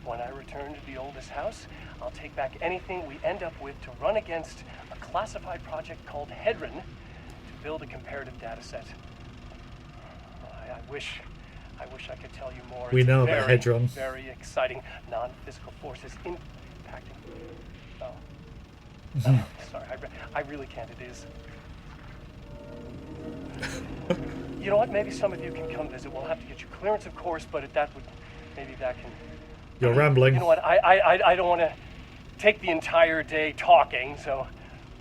when I return to the oldest house, I'll take back anything we end up with to run against a classified project called Hedron to build a comparative data set. I wish I could tell you more. We It's know about very, Hedron. Very exciting non-physical forces impacting. Sorry, I really can't. It is. You know what? Maybe some of you can come visit. We'll have to get you clearance, of course, but maybe that can. You're rambling. You know what? I don't want to take the entire day talking. So,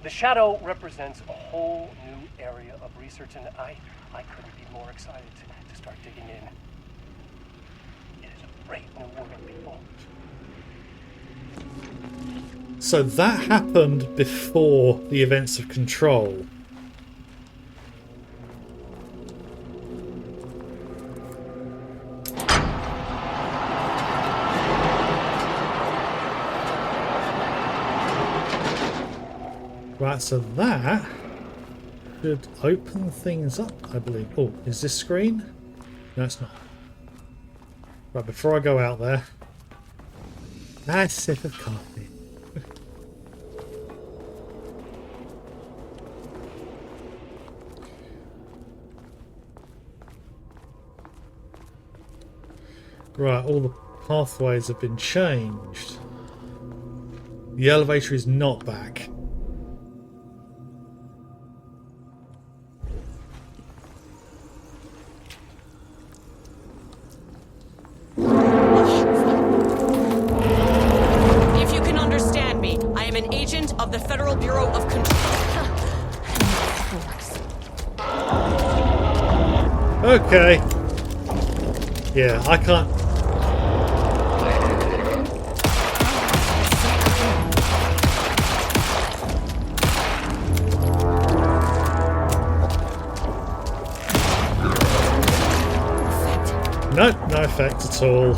the shadow represents a whole new area of research, and I couldn't be more excited to start digging in. It is a great new world, people. So that happened before the events of Control. Right, so that should open things up, I believe. Oh, is this screen? No, it's not. Right, before I go out there, nice sip of coffee. Right, all the pathways have been changed. The elevator is not back. If you can understand me, I am an agent of the Federal Bureau of Control. Okay. Yeah, I can't. Nope, no effect at all.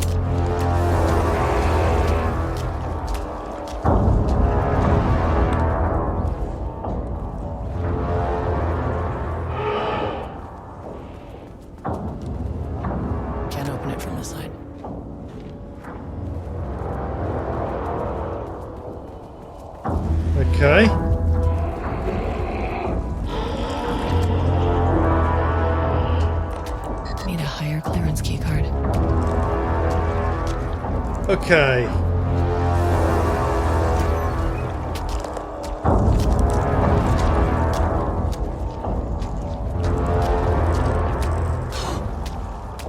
Can't open it from the side. Okay. Need a higher clearance keycard. Okay.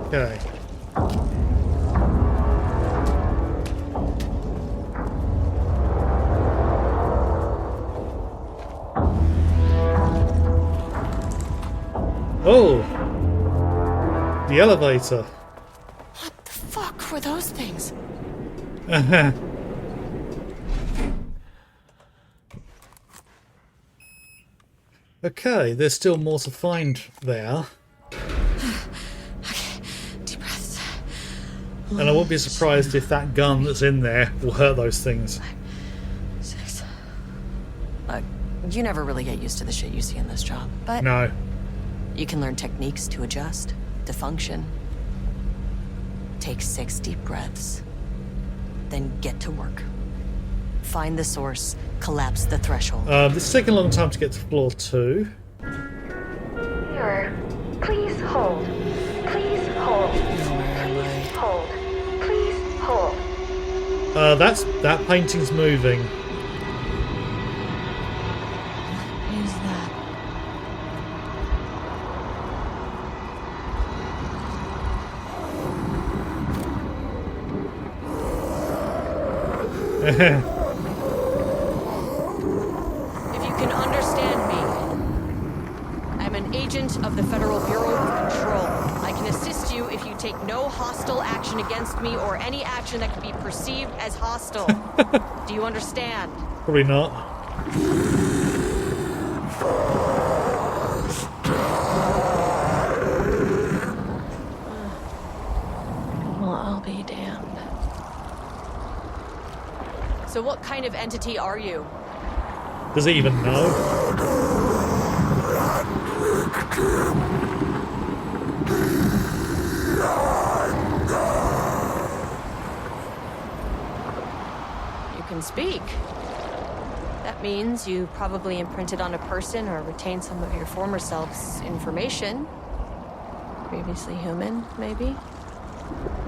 Okay. Oh! The elevator. What the fuck were those things? Okay, there's still more to find there. Deep breaths. And I won't be surprised if that gun that's in there will hurt those things. 6. Look, you never really get used to the shit you see in this job, but No. you can learn techniques to adjust, to function. Take 6 deep breaths, then get to work. Find the source, collapse the threshold. This is taking a long time to get to floor 2. Mirror, please hold. Please hold. Please hold. Please hold. That painting's moving. What is that? If you can understand me, I'm an agent of the Federal Bureau of Control. I can assist you if you take no hostile action against me or any action that could be perceived as hostile. Do you understand? Probably not. Well, I'll be damned. So what kind of entity are you? Does he even know? You can speak. That means you probably imprinted on a person or retained some of your former self's information. Previously human, maybe?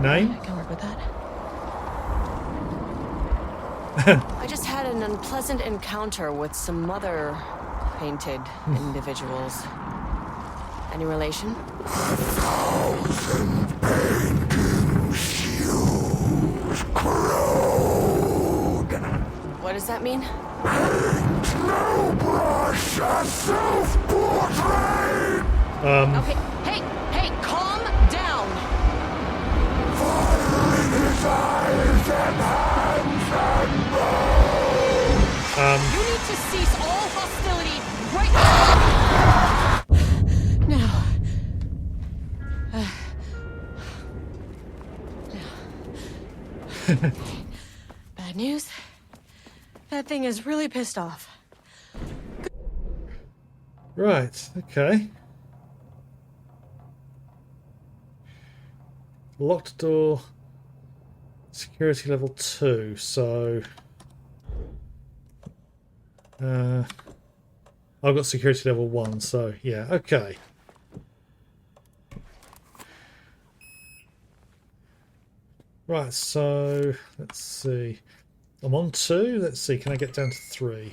Name? I can work with that. I just had an unpleasant encounter with some other painted individuals. Any relation? What does that mean? Okay, hey, calm down! You need to cease all hostility right now! Bad news. That thing is really pissed off. Right, okay. Locked door. Security level 2, so... I've got security level 1, so yeah, okay. Right, so let's see. I'm on 2. Let's see, can I get down to 3?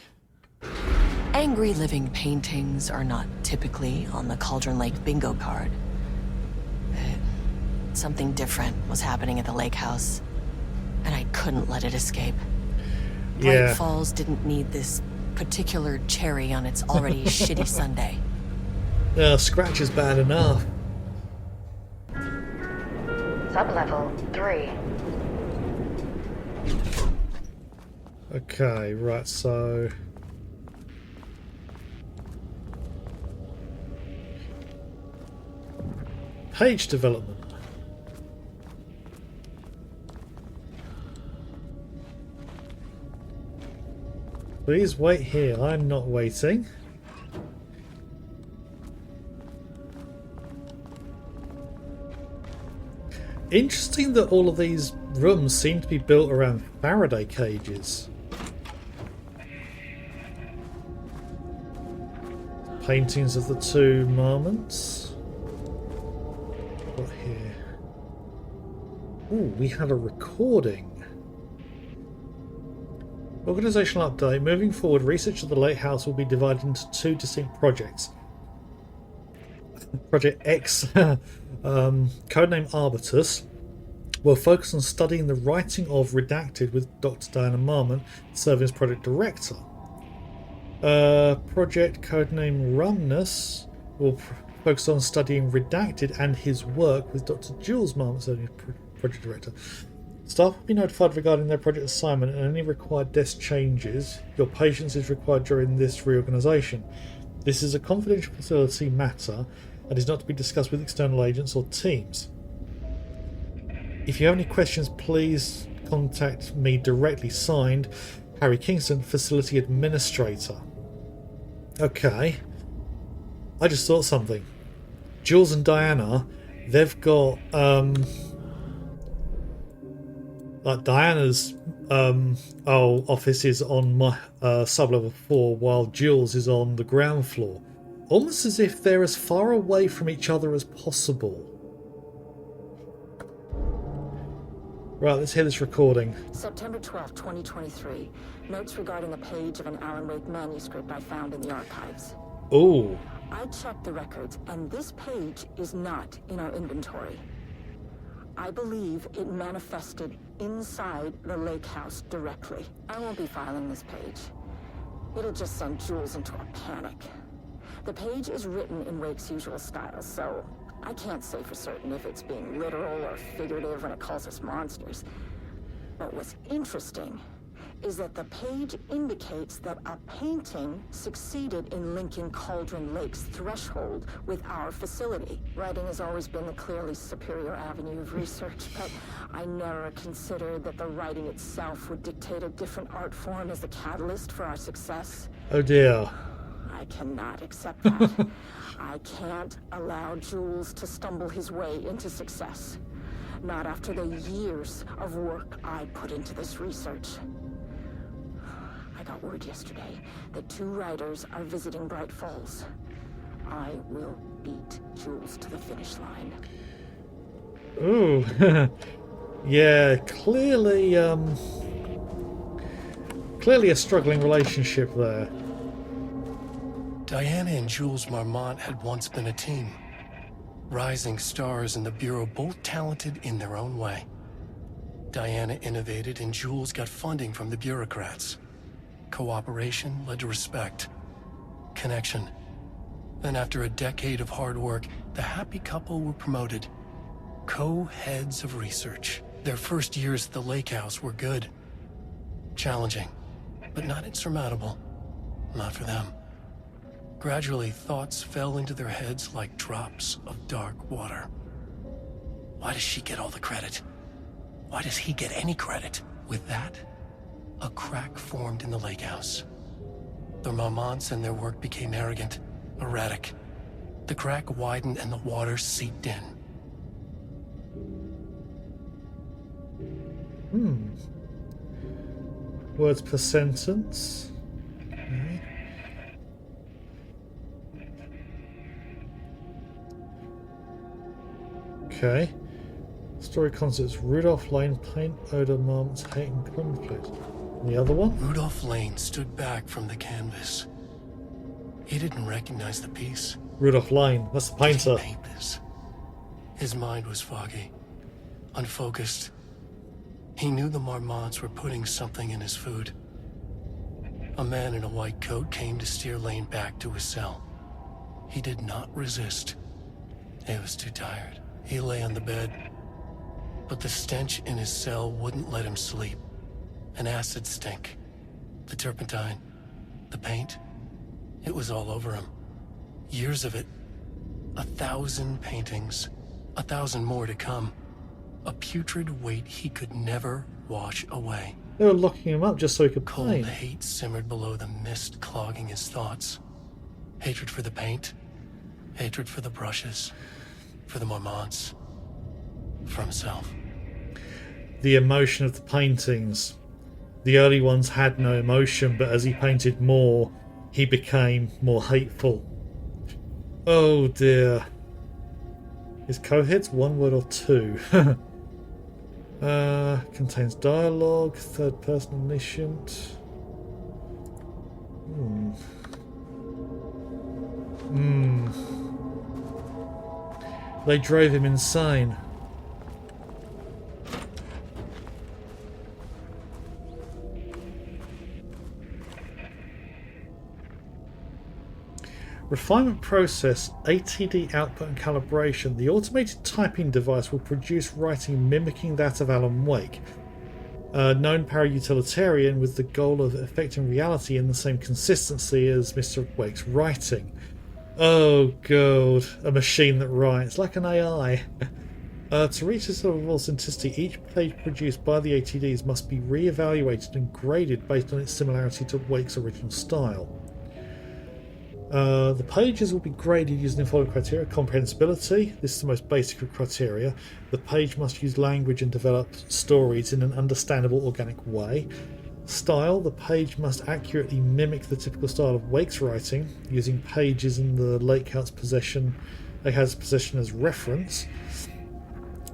Angry living paintings are not typically on the Cauldron Lake bingo card. Something different was happening at the lake house, and I couldn't let it escape. Yeah. Bright Falls didn't need this particular cherry on its already shitty sundae. Scratch is bad enough. Sublevel 3. Okay, right, so... Page development. Please wait here. I'm not waiting. Interesting that all of these rooms seem to be built around Faraday cages. Paintings of the two moments. What here? Ooh, we had a recording. Organizational update. Moving forward, research of the Lake House will be divided into 2 distinct projects. Project X, codename Arbitus, will focus on studying the writing of Redacted with Dr. Diana Marmon serving as project director. Project codename Rumnus will focus on studying Redacted and his work with Dr. Jules Marmon serving as project director. Staff will be notified regarding their project assignment and any required desk changes. Your patience is required during this reorganisation. This is a confidential facility matter and is not to be discussed with external agents or teams. If you have any questions, please contact me directly. Signed, Harry Kingston, Facility Administrator. Okay. I just thought something. Jules and Diana, they've got... Like Diana's office is on my sub-level 4, while Jules is on the ground floor. Almost as if they're as far away from each other as possible. Right, let's hear this recording. September 12, 2023. Notes regarding a page of an Alan Wake manuscript I found in the archives. Ooh. I checked the records, and this page is not in our inventory. I believe it manifested inside the lake house directly. I won't be filing this page. It'll just send Jules into a panic. The page is written in Wake's usual style, so I can't say for certain if it's being literal or figurative when it calls us monsters. But what's interesting is that the page indicates that a painting succeeded in linking Cauldron Lake's threshold with our facility. Writing has always been the clearly superior avenue of research, but I never considered that the writing itself would dictate a different art form as the catalyst for our success. Oh dear. I cannot accept that. I can't allow Jules to stumble his way into success. Not after the years of work I put into this research. I got word yesterday that 2 writers are visiting Bright Falls. I will beat Jules to the finish line. Ooh. Yeah, clearly a struggling relationship there. Diana and Jules Marmont had once been a team. Rising stars in the Bureau, both talented in their own way. Diana innovated and Jules got funding from the bureaucrats. Cooperation led to respect, connection. Then after a decade of hard work, the happy couple were promoted. Co-heads of research. Their first years at the lake house were good. Challenging, but not insurmountable. Not for them. Gradually, thoughts fell into their heads like drops of dark water. Why does she get all the credit? Why does he get any credit? With that, a crack formed in the lake house. The Marmonts and their work became arrogant, erratic. The crack widened and the water seeped in. Words per sentence. Okay. Story concepts: Rudolph Lane, paint, odor, marmots, hate, and conflict. And the other one? Rudolph Lane stood back from the canvas. He didn't recognize the piece. Rudolph Lane, that's the painter. Did he paint this? His mind was foggy, unfocused. He knew the Marmonts were putting something in his food. A man in a white coat came to steer Lane back to his cell. He did not resist. He was too tired. He lay on the bed, but the stench in his cell wouldn't let him sleep. An acid stink. The turpentine. The paint. It was all over him. Years of it. 1,000 paintings. 1,000 more to come. A putrid weight he could never wash away. They were locking him up just so he could Cold paint. hate simmered below the mist clogging his thoughts. Hatred for the paint. Hatred for the brushes. For the Marmonts. For himself. The emotion of the paintings. The early ones had no emotion, but as he painted more, he became more hateful. Oh dear. Is co-heads one word or 2? Contains dialogue, third person omniscient. They drove him insane. Refinement process, ATD output and calibration. The automated typing device will produce writing mimicking that of Alan Wake. Known para-utilitarian with the goal of affecting reality in the same consistency as Mr. Wake's writing. Oh god, a machine that writes like an AI. To reach this level of authenticity, each page produced by the ATDs must be re-evaluated and graded based on its similarity to Wake's original style. The pages will be graded using the following criteria. Comprehensibility. This is the most basic of criteria. The page must use language and develop stories in an understandable, organic way. Style. The page must accurately mimic the typical style of Wake's writing, using pages in the Lake House possession as reference.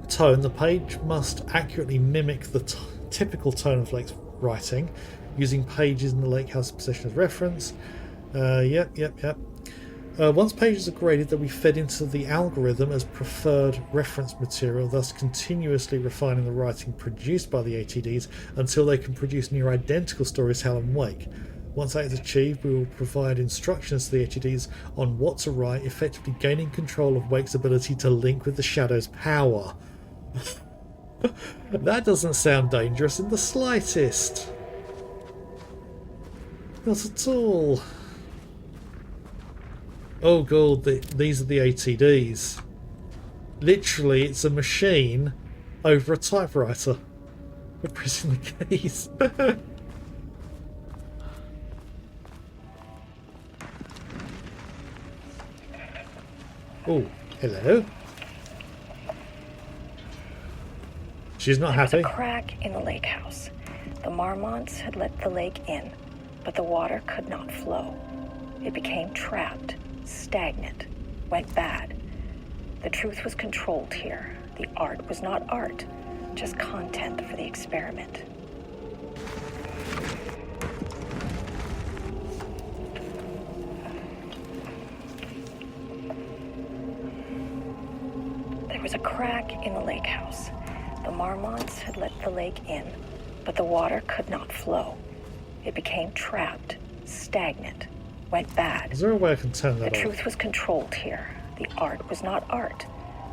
Tone. The page must accurately mimic the typical tone of Lake's writing, using pages in the Lake House possession as reference. Yep. Once pages are graded, they'll be fed into the algorithm as preferred reference material, thus continuously refining the writing produced by the ATDs until they can produce near identical stories to Alan Wake. Once that is achieved, we will provide instructions to the ATDs on what to write, effectively gaining control of Wake's ability to link with the Shadow's power. That doesn't sound dangerous in the slightest. Not at all. Oh god, these are the ATDs. Literally, it's a machine over a typewriter. We're pressing the keys. Oh, hello. She's not happy. There was a crack in the lake house. The Marmonts had let the lake in, but the water could not flow. It became trapped, stagnant, went bad. The truth was controlled here. The art was not art, just content for the experiment. There was a crack in the lake house. The Marmonts had let the lake in, but the water could not flow. It became trapped, stagnant, went bad. Is there a way I can turn that off? The truth was controlled here. The art was not art,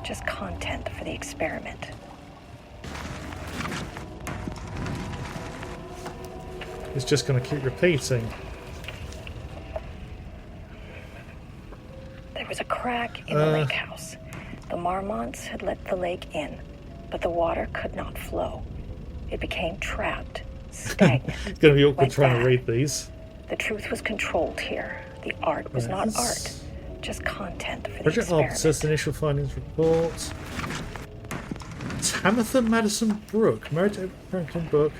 just content for the experiment. It's just going to keep repeating. There was a crack in the lake house. The Marmonts had let the lake in, but the water could not flow. It became trapped, stagnant. It's going to be awkward went trying bad. to read these. The truth was controlled here. The art was not art, just content for the Project experiment. Armistice, initial findings report. Tamitha Madison Brooke, Merit Franklin book.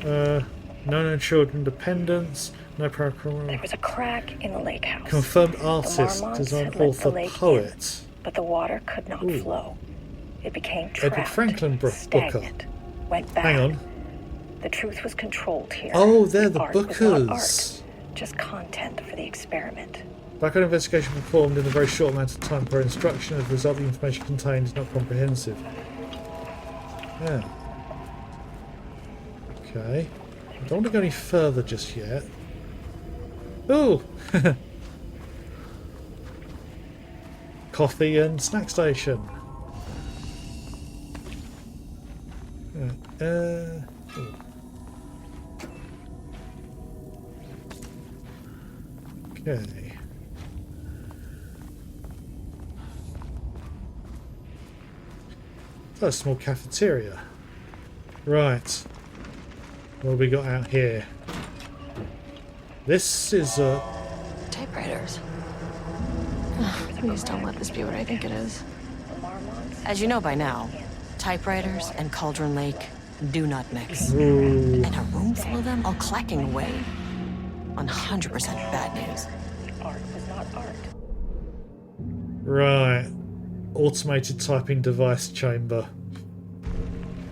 No known children dependents. No There paracriminal. was a crack in the lake house. Confirmed The artist, Marmonts design had let the author, lake poet. in, but the water could not Ooh. flow. It became Edward trapped, Franklin Booker. stagnant, went bad. Hang on. The truth was controlled here. Oh, they're the art was not art, Bookers. just content for the experiment. Background investigation performed in a very short amount of time per instruction. As a result, the information contained is not comprehensive. Yeah. Okay. I don't want to go any further just yet. Ooh! Coffee and snack station. Ooh. Okay. Oh, a small cafeteria. Right. What have we got out here? This is a... Typewriters. Please don't let this be what I think it is. The Marmonts As you know by now, typewriters and Cauldron Lake do not mix. Ooh. And a room full of them all clacking away. 100% bad news. the art was not art. Right. Automated typing device chamber.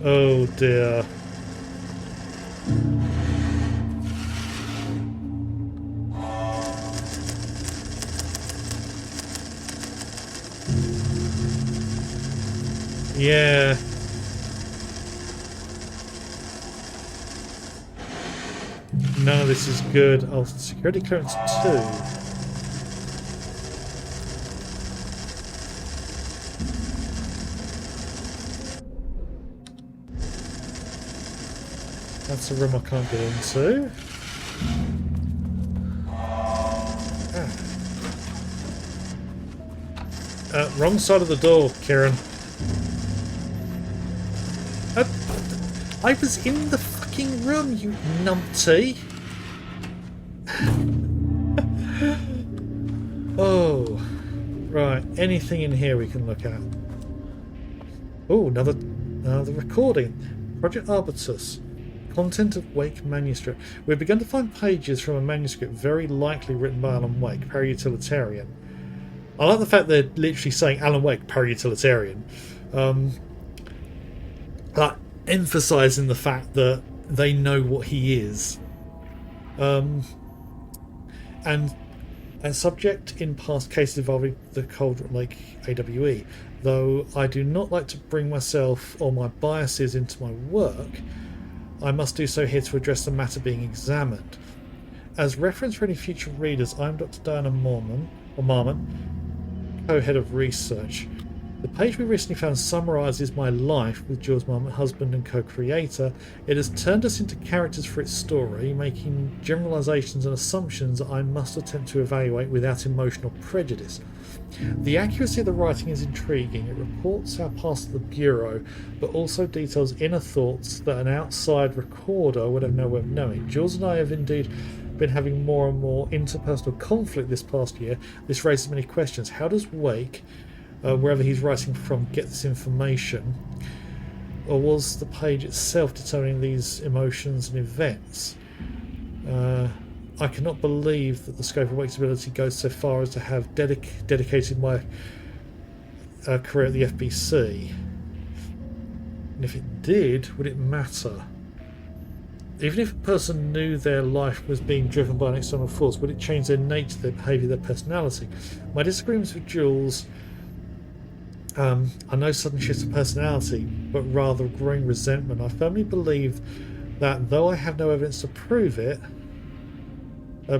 Oh dear. Yeah. None of this is good. Oh, security clearance 2. That's a room I can't get into. Wrong side of the door, Kieran. I was in the fucking room, you numpty. Oh, right. Anything in here we can look at? Oh, another recording. Project Arbutus. Content of Wake manuscript. We've begun to find pages from a manuscript very likely written by Alan Wake, para-utilitarian. I like the fact they're literally saying Alan Wake, para-utilitarian. Like, emphasising the fact that they know what he is. And a subject in past cases involving the Cauldron Lake AWE, though I do not like to bring myself or my biases into my work, I must do so here to address the matter being examined. As reference for any future readers, I'm Dr. Diana Marmon, co-head of research. The page we recently found summarises my life with Jules Marmon, husband and co-creator. It has turned us into characters for its story, making generalisations and assumptions that I must attempt to evaluate without emotional prejudice. The accuracy of the writing is intriguing. It reports our past of the Bureau, but also details inner thoughts that an outside recorder would have no way of knowing. Jules and I have indeed been having more and more interpersonal conflict this past year. This raises many questions. How does Wake, wherever he's writing from, get this information? Or was the page itself determining these emotions and events? I cannot believe that the scope of Wake's ability goes so far as to have dedicated my career at the FBC. And if it did, would it matter? Even if a person knew their life was being driven by an external force, would it change their nature, their behaviour, their personality? My disagreements with Jules are no sudden shift of personality, but rather a growing resentment. I firmly believe that, though I have no evidence to prove it,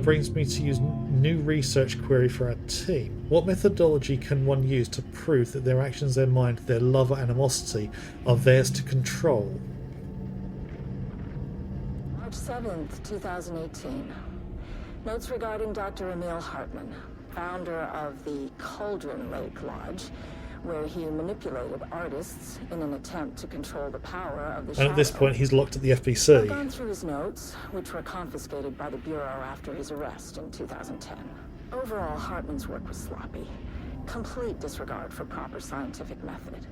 brings me to use new research query for our team. What methodology can one use to prove that their actions, their mind, their love or animosity are theirs to control? March 7th, 2018. Notes regarding Dr. Emil Hartman, founder of the Cauldron Lake Lodge, where he manipulated artists in an attempt to control the power of the shadow. And at this point, he's locked at the I've FBC. gone through his notes, which were confiscated by the Bureau after his arrest in 2010. Overall, Hartman's work was sloppy. Complete disregard for proper scientific method.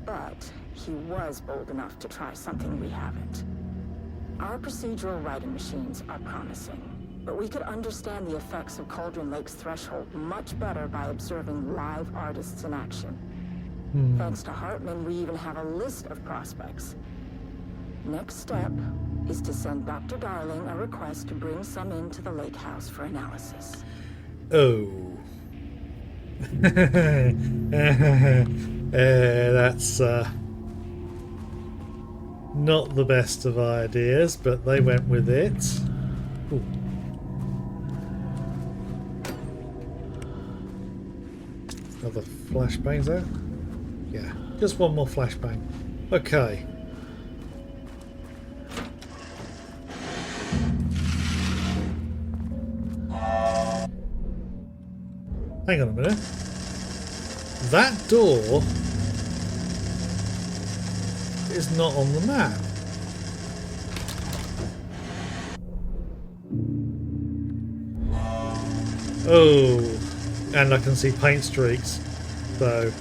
But he was bold enough to try something we haven't. Our procedural writing machines are promising, but we could understand the effects of Cauldron Lake's threshold much better by observing live artists in action. Thanks to Hartman, we even have a list of prospects. Next step is to send Dr. Darling a request to bring some into the lake house for analysis. Oh. That's not the best of ideas, but they went with it. Ooh. Another flashbang there? Yeah, just one more flashbang. Okay. Hang on a minute. That door is not on the map. Oh, and I can see paint streaks. So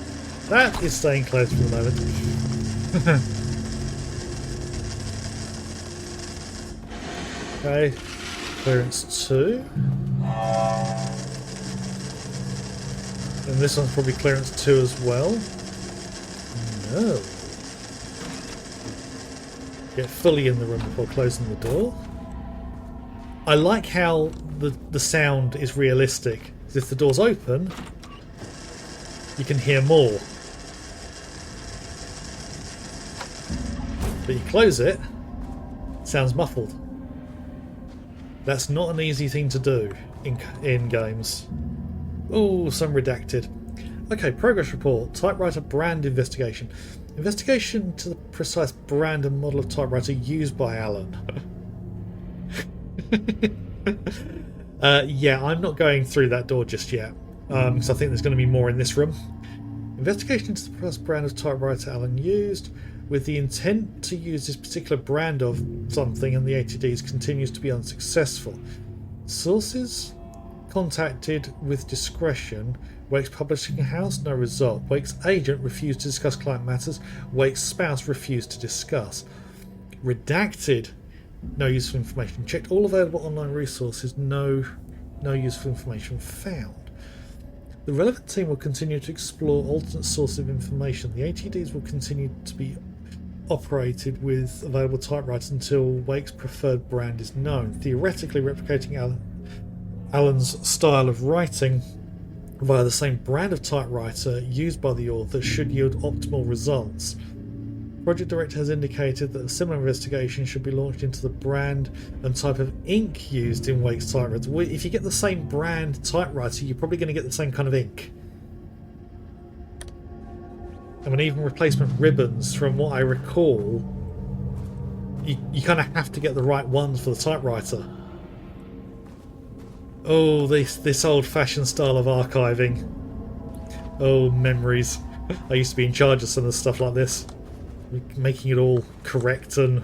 that is staying closed for the moment. Okay, clearance 2. And this one's probably clearance 2 as well. No. Get fully in the room before closing the door. I like how the sound is realistic. If the door's open, you can hear more. But you close it, it sounds muffled. That's not an easy thing to do in games. Oh, some redacted. Okay, progress report. Typewriter brand investigation. Investigation to the precise brand and model of typewriter used by Alan. Yeah, I'm not going through that door just yet, because I think there's going to be more in this room. Investigation into the precise brand of typewriter Alan used, with the intent to use this particular brand of something, and the ATDs continues to be unsuccessful. Sources? contacted with discretion. Wake's publishing house, no result. Wake's agent refused to discuss client matters. Wake's spouse refused to discuss. Redacted, no useful information. Checked all available online resources, no useful information found. The relevant team will continue to explore alternate sources of information. The ATDs will continue to be operated with available typewriters until Wake's preferred brand is known. Theoretically, replicating Alan's style of writing via the same brand of typewriter used by the author should yield optimal results. Project Director has indicated that a similar investigation should be launched into the brand and type of ink used in Wake's typewriter. If you get the same brand typewriter, you're probably going to get the same kind of ink. I mean, even replacement ribbons, from what I recall, you kind of have to get the right ones for the typewriter. Oh, this old-fashioned style of archiving. Oh, memories. I used to be in charge of some of the stuff like this. Making it all correct and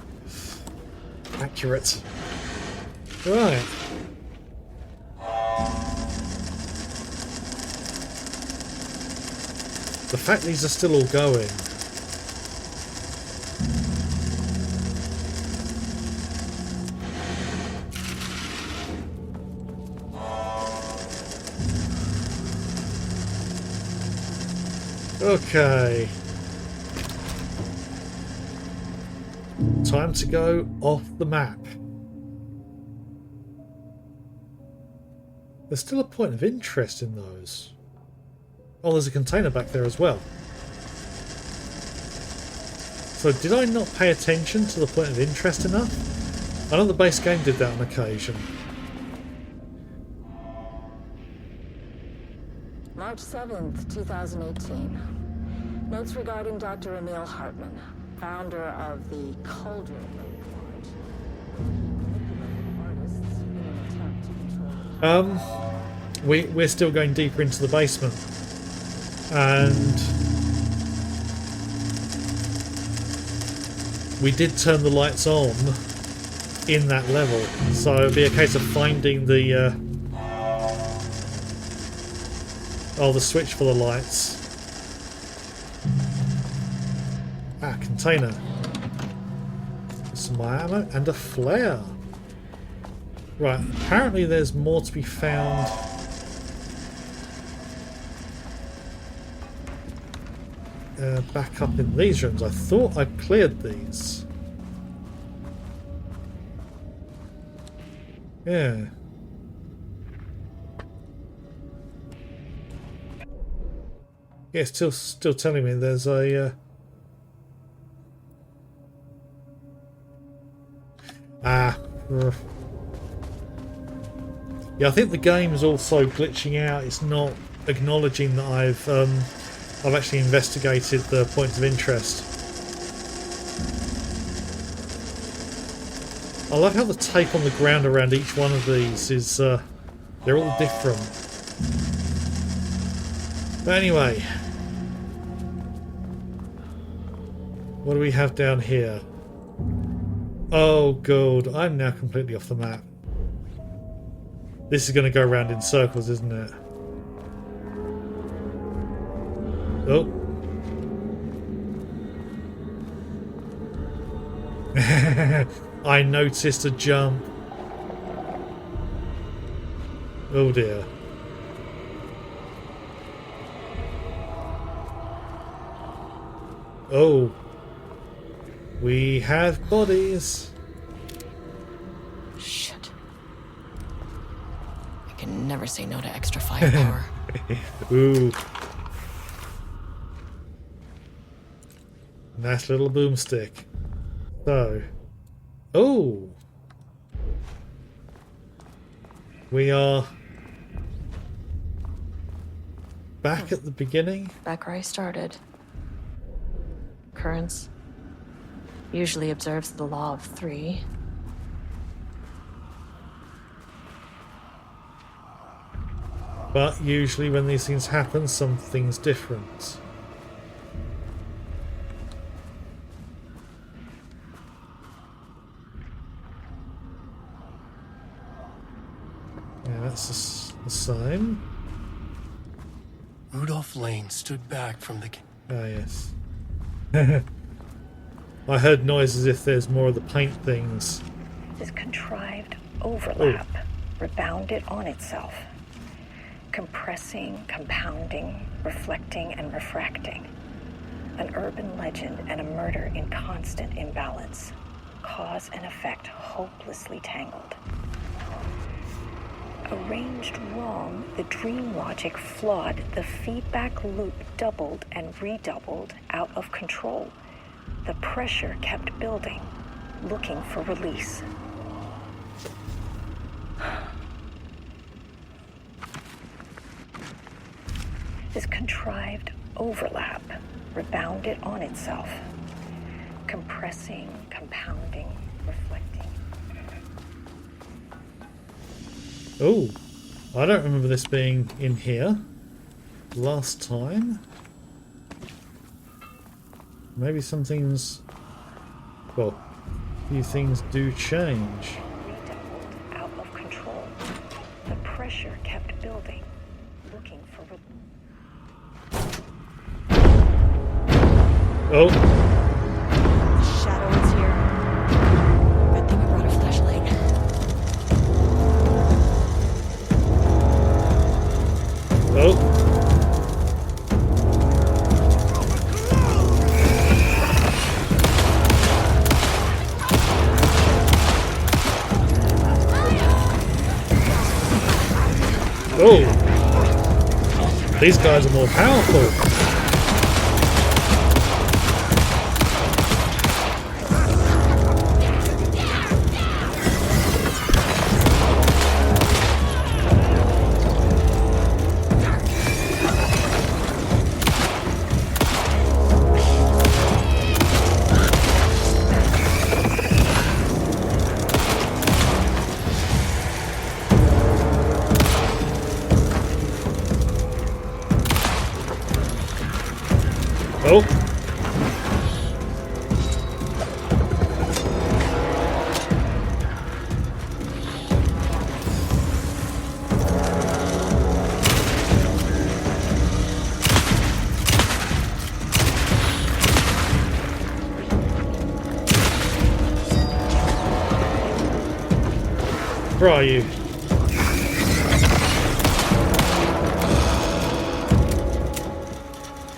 accurate. Right. The fact these are still all going. Okay. Time to go off the map. There's still a point of interest in those. Oh, there's a container back there as well. So did I not pay attention to the point of interest enough? I know the base game did that on occasion. March 7th, 2018. Notes regarding Dr. Emil Hartman, founder of the Cauldron Report. Artists in an attempt to control. We're still going deeper into the basement. And we did turn the lights on in that level, so it'll be a case of finding the the switch for the lights. Ah, container. Some ammo and a flare. Right, apparently there's more to be found. Back up in these rooms. I thought I cleared these. Yeah. Yeah, still telling me there's a yeah, I think the game is also glitching out. It's not acknowledging that I've actually investigated the points of interest. I love how the tape on the ground around each one of these is, they're all different. But anyway, what do we have down here? Oh god, I'm now completely off the map. This is going to go around in circles, isn't it? Oh. I noticed a jump. Oh dear. Oh. We have bodies. Shit. I can never say no to extra firepower. Ooh. Nice little boomstick. So. Oh! We are back at the beginning. Back where I started. Occurrence usually observes the law of 3. But usually when these things happen, something's different. Yeah, that's the same. Rudolph Lane stood back from the... Ah, yes. I heard noise as if there's more of the paint things. This contrived overlap rebounded on itself, compressing, compounding, reflecting, and refracting. An urban legend and a murder in constant imbalance. Cause and effect hopelessly tangled. Arranged wrong, the dream logic flawed, the feedback loop doubled and redoubled, out of control. The pressure kept building, looking for release. This contrived overlap rebounded on itself, compressing, compounding, reflecting. Oh, I don't remember this being in here last time. Maybe some things, well, a few things do change. Redoubled, out of control. The pressure kept building, looking for Oh, Shadow is here. Good thing I brought a flashlight. oh. Oh, these guys are more powerful. Oh. Where are you?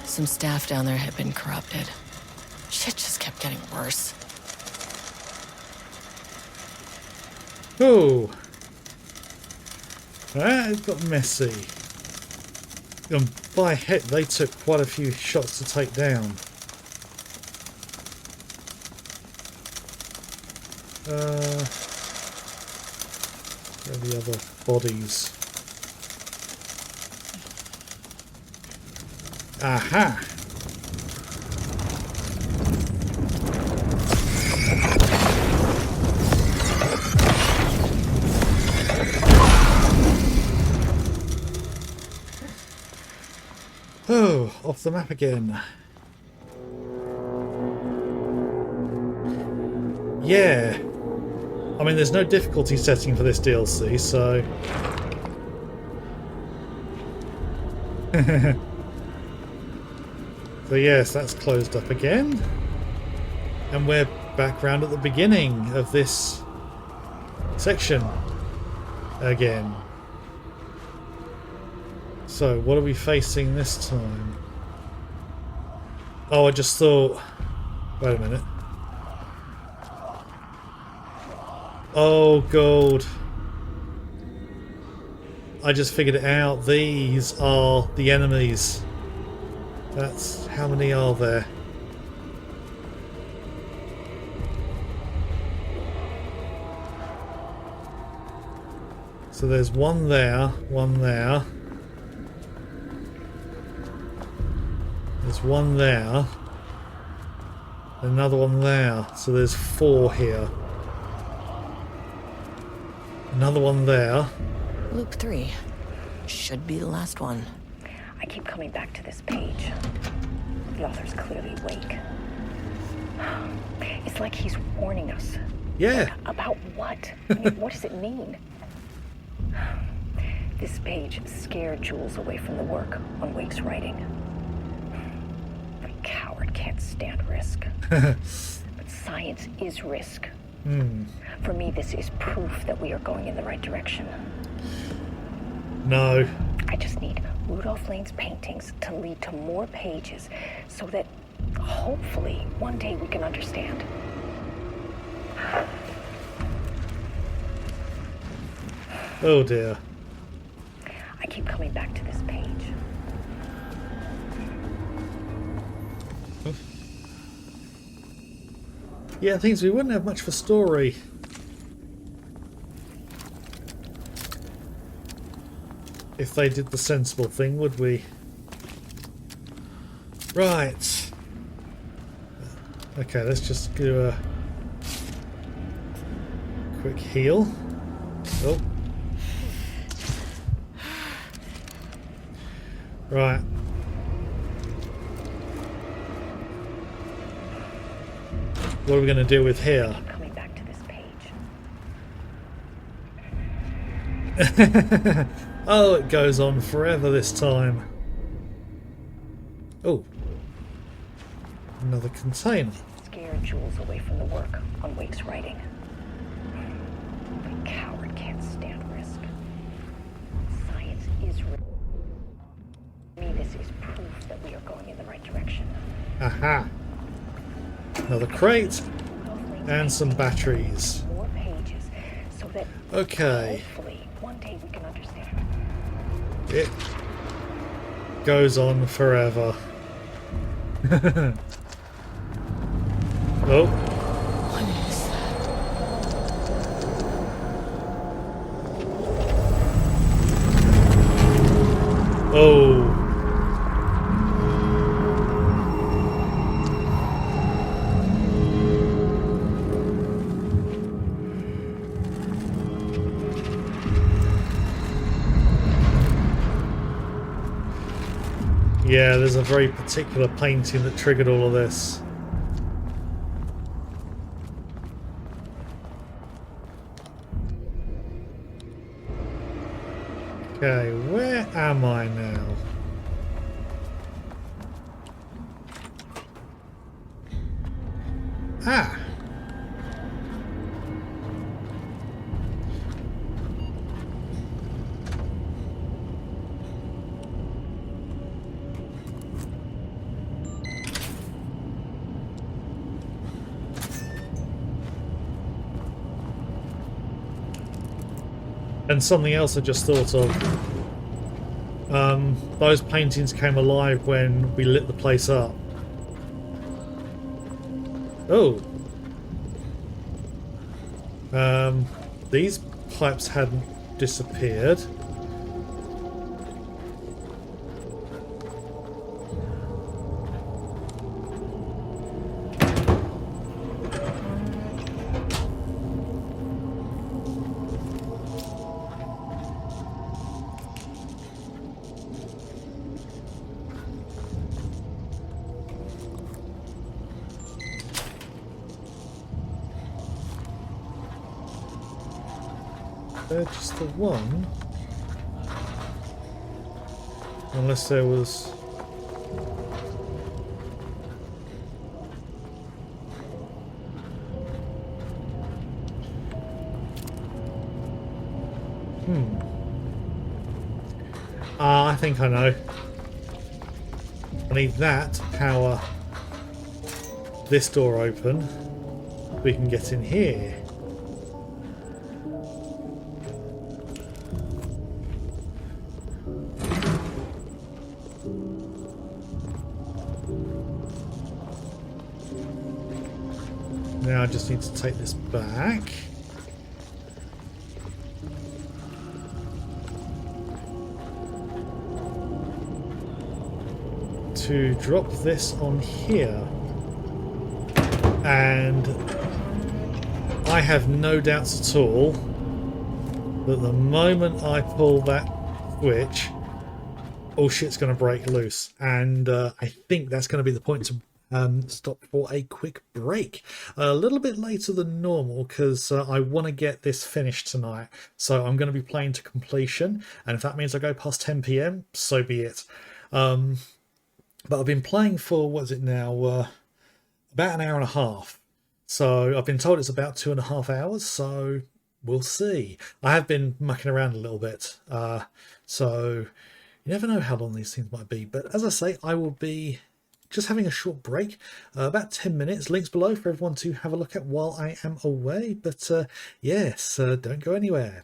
Some staff down there had been corrupted. Shit just kept getting worse. Oh. That got messy. By heck, they took quite a few shots to take down. Where are the other bodies? Aha! Oh, off the map again. Yeah. I mean, there's no difficulty setting for this DLC, so... So yes, that's closed up again. And we're back round at the beginning of this section again. So, what are we facing this time? Oh, I just thought... Wait a minute. Oh, God. I just figured it out. These are the enemies. That's... How many are there? So there's one there, one there. There's one there. Another one there. So there's 4 here. Another one there. Loop 3. Should be the last one. I keep coming back to this page. The author's clearly awake. It's like he's warning us. Yeah. About what? I mean, what does it mean? This page scared Jules away from the work on Wake's writing. A coward can't stand risk. But science is risk. For me, this is proof that we are going in the right direction. No. I just need Rudolph Lane's paintings to lead to more pages so that hopefully one day we can understand. Oh dear. I keep coming back to this page. Yeah, things we wouldn't have much for story. If they did the sensible thing, would we? Right. Okay, let's just do a quick heal. Oh. Right. What are we going to deal with here? Keep coming back to this page. Oh, it goes on forever this time. Oh. Another container. Scared Jules away from the work on Wake's writing. A coward can't stand risk. Science is risk. For me, this is proof that we are going in the right direction. Aha. Another crate. And some batteries. More pages so that Okay. hopefully one day we can understand. It goes on forever. Oh. What is that? Oh. Yeah, there's a very particular painting that triggered all of this. Okay, where am I now? Ah! And something else I just thought of. Those paintings came alive when we lit the place up. Oh. These pipes hadn't disappeared. They're just the one. Unless there was... I think I know. I need that to power this door open. We can get in here. Now I just need to take this back. To drop this on here. And I have no doubts at all that the moment I pull that switch, all shit's going to break loose. And I think that's going to be the point stop for a quick break. A little bit later than normal because I want to get this finished tonight. So I'm going to be playing to completion. And if that means I go past 10 PM, so be it. But I've been playing for, what is it now, about an hour and a half. So I've been told it's about 2.5 hours, so we'll see. I have been mucking around a little bit, so you never know how long these things might be. But as I say, I will be just having a short break, about 10 minutes. Links below for everyone to have a look at while I am away. But yes, don't go anywhere.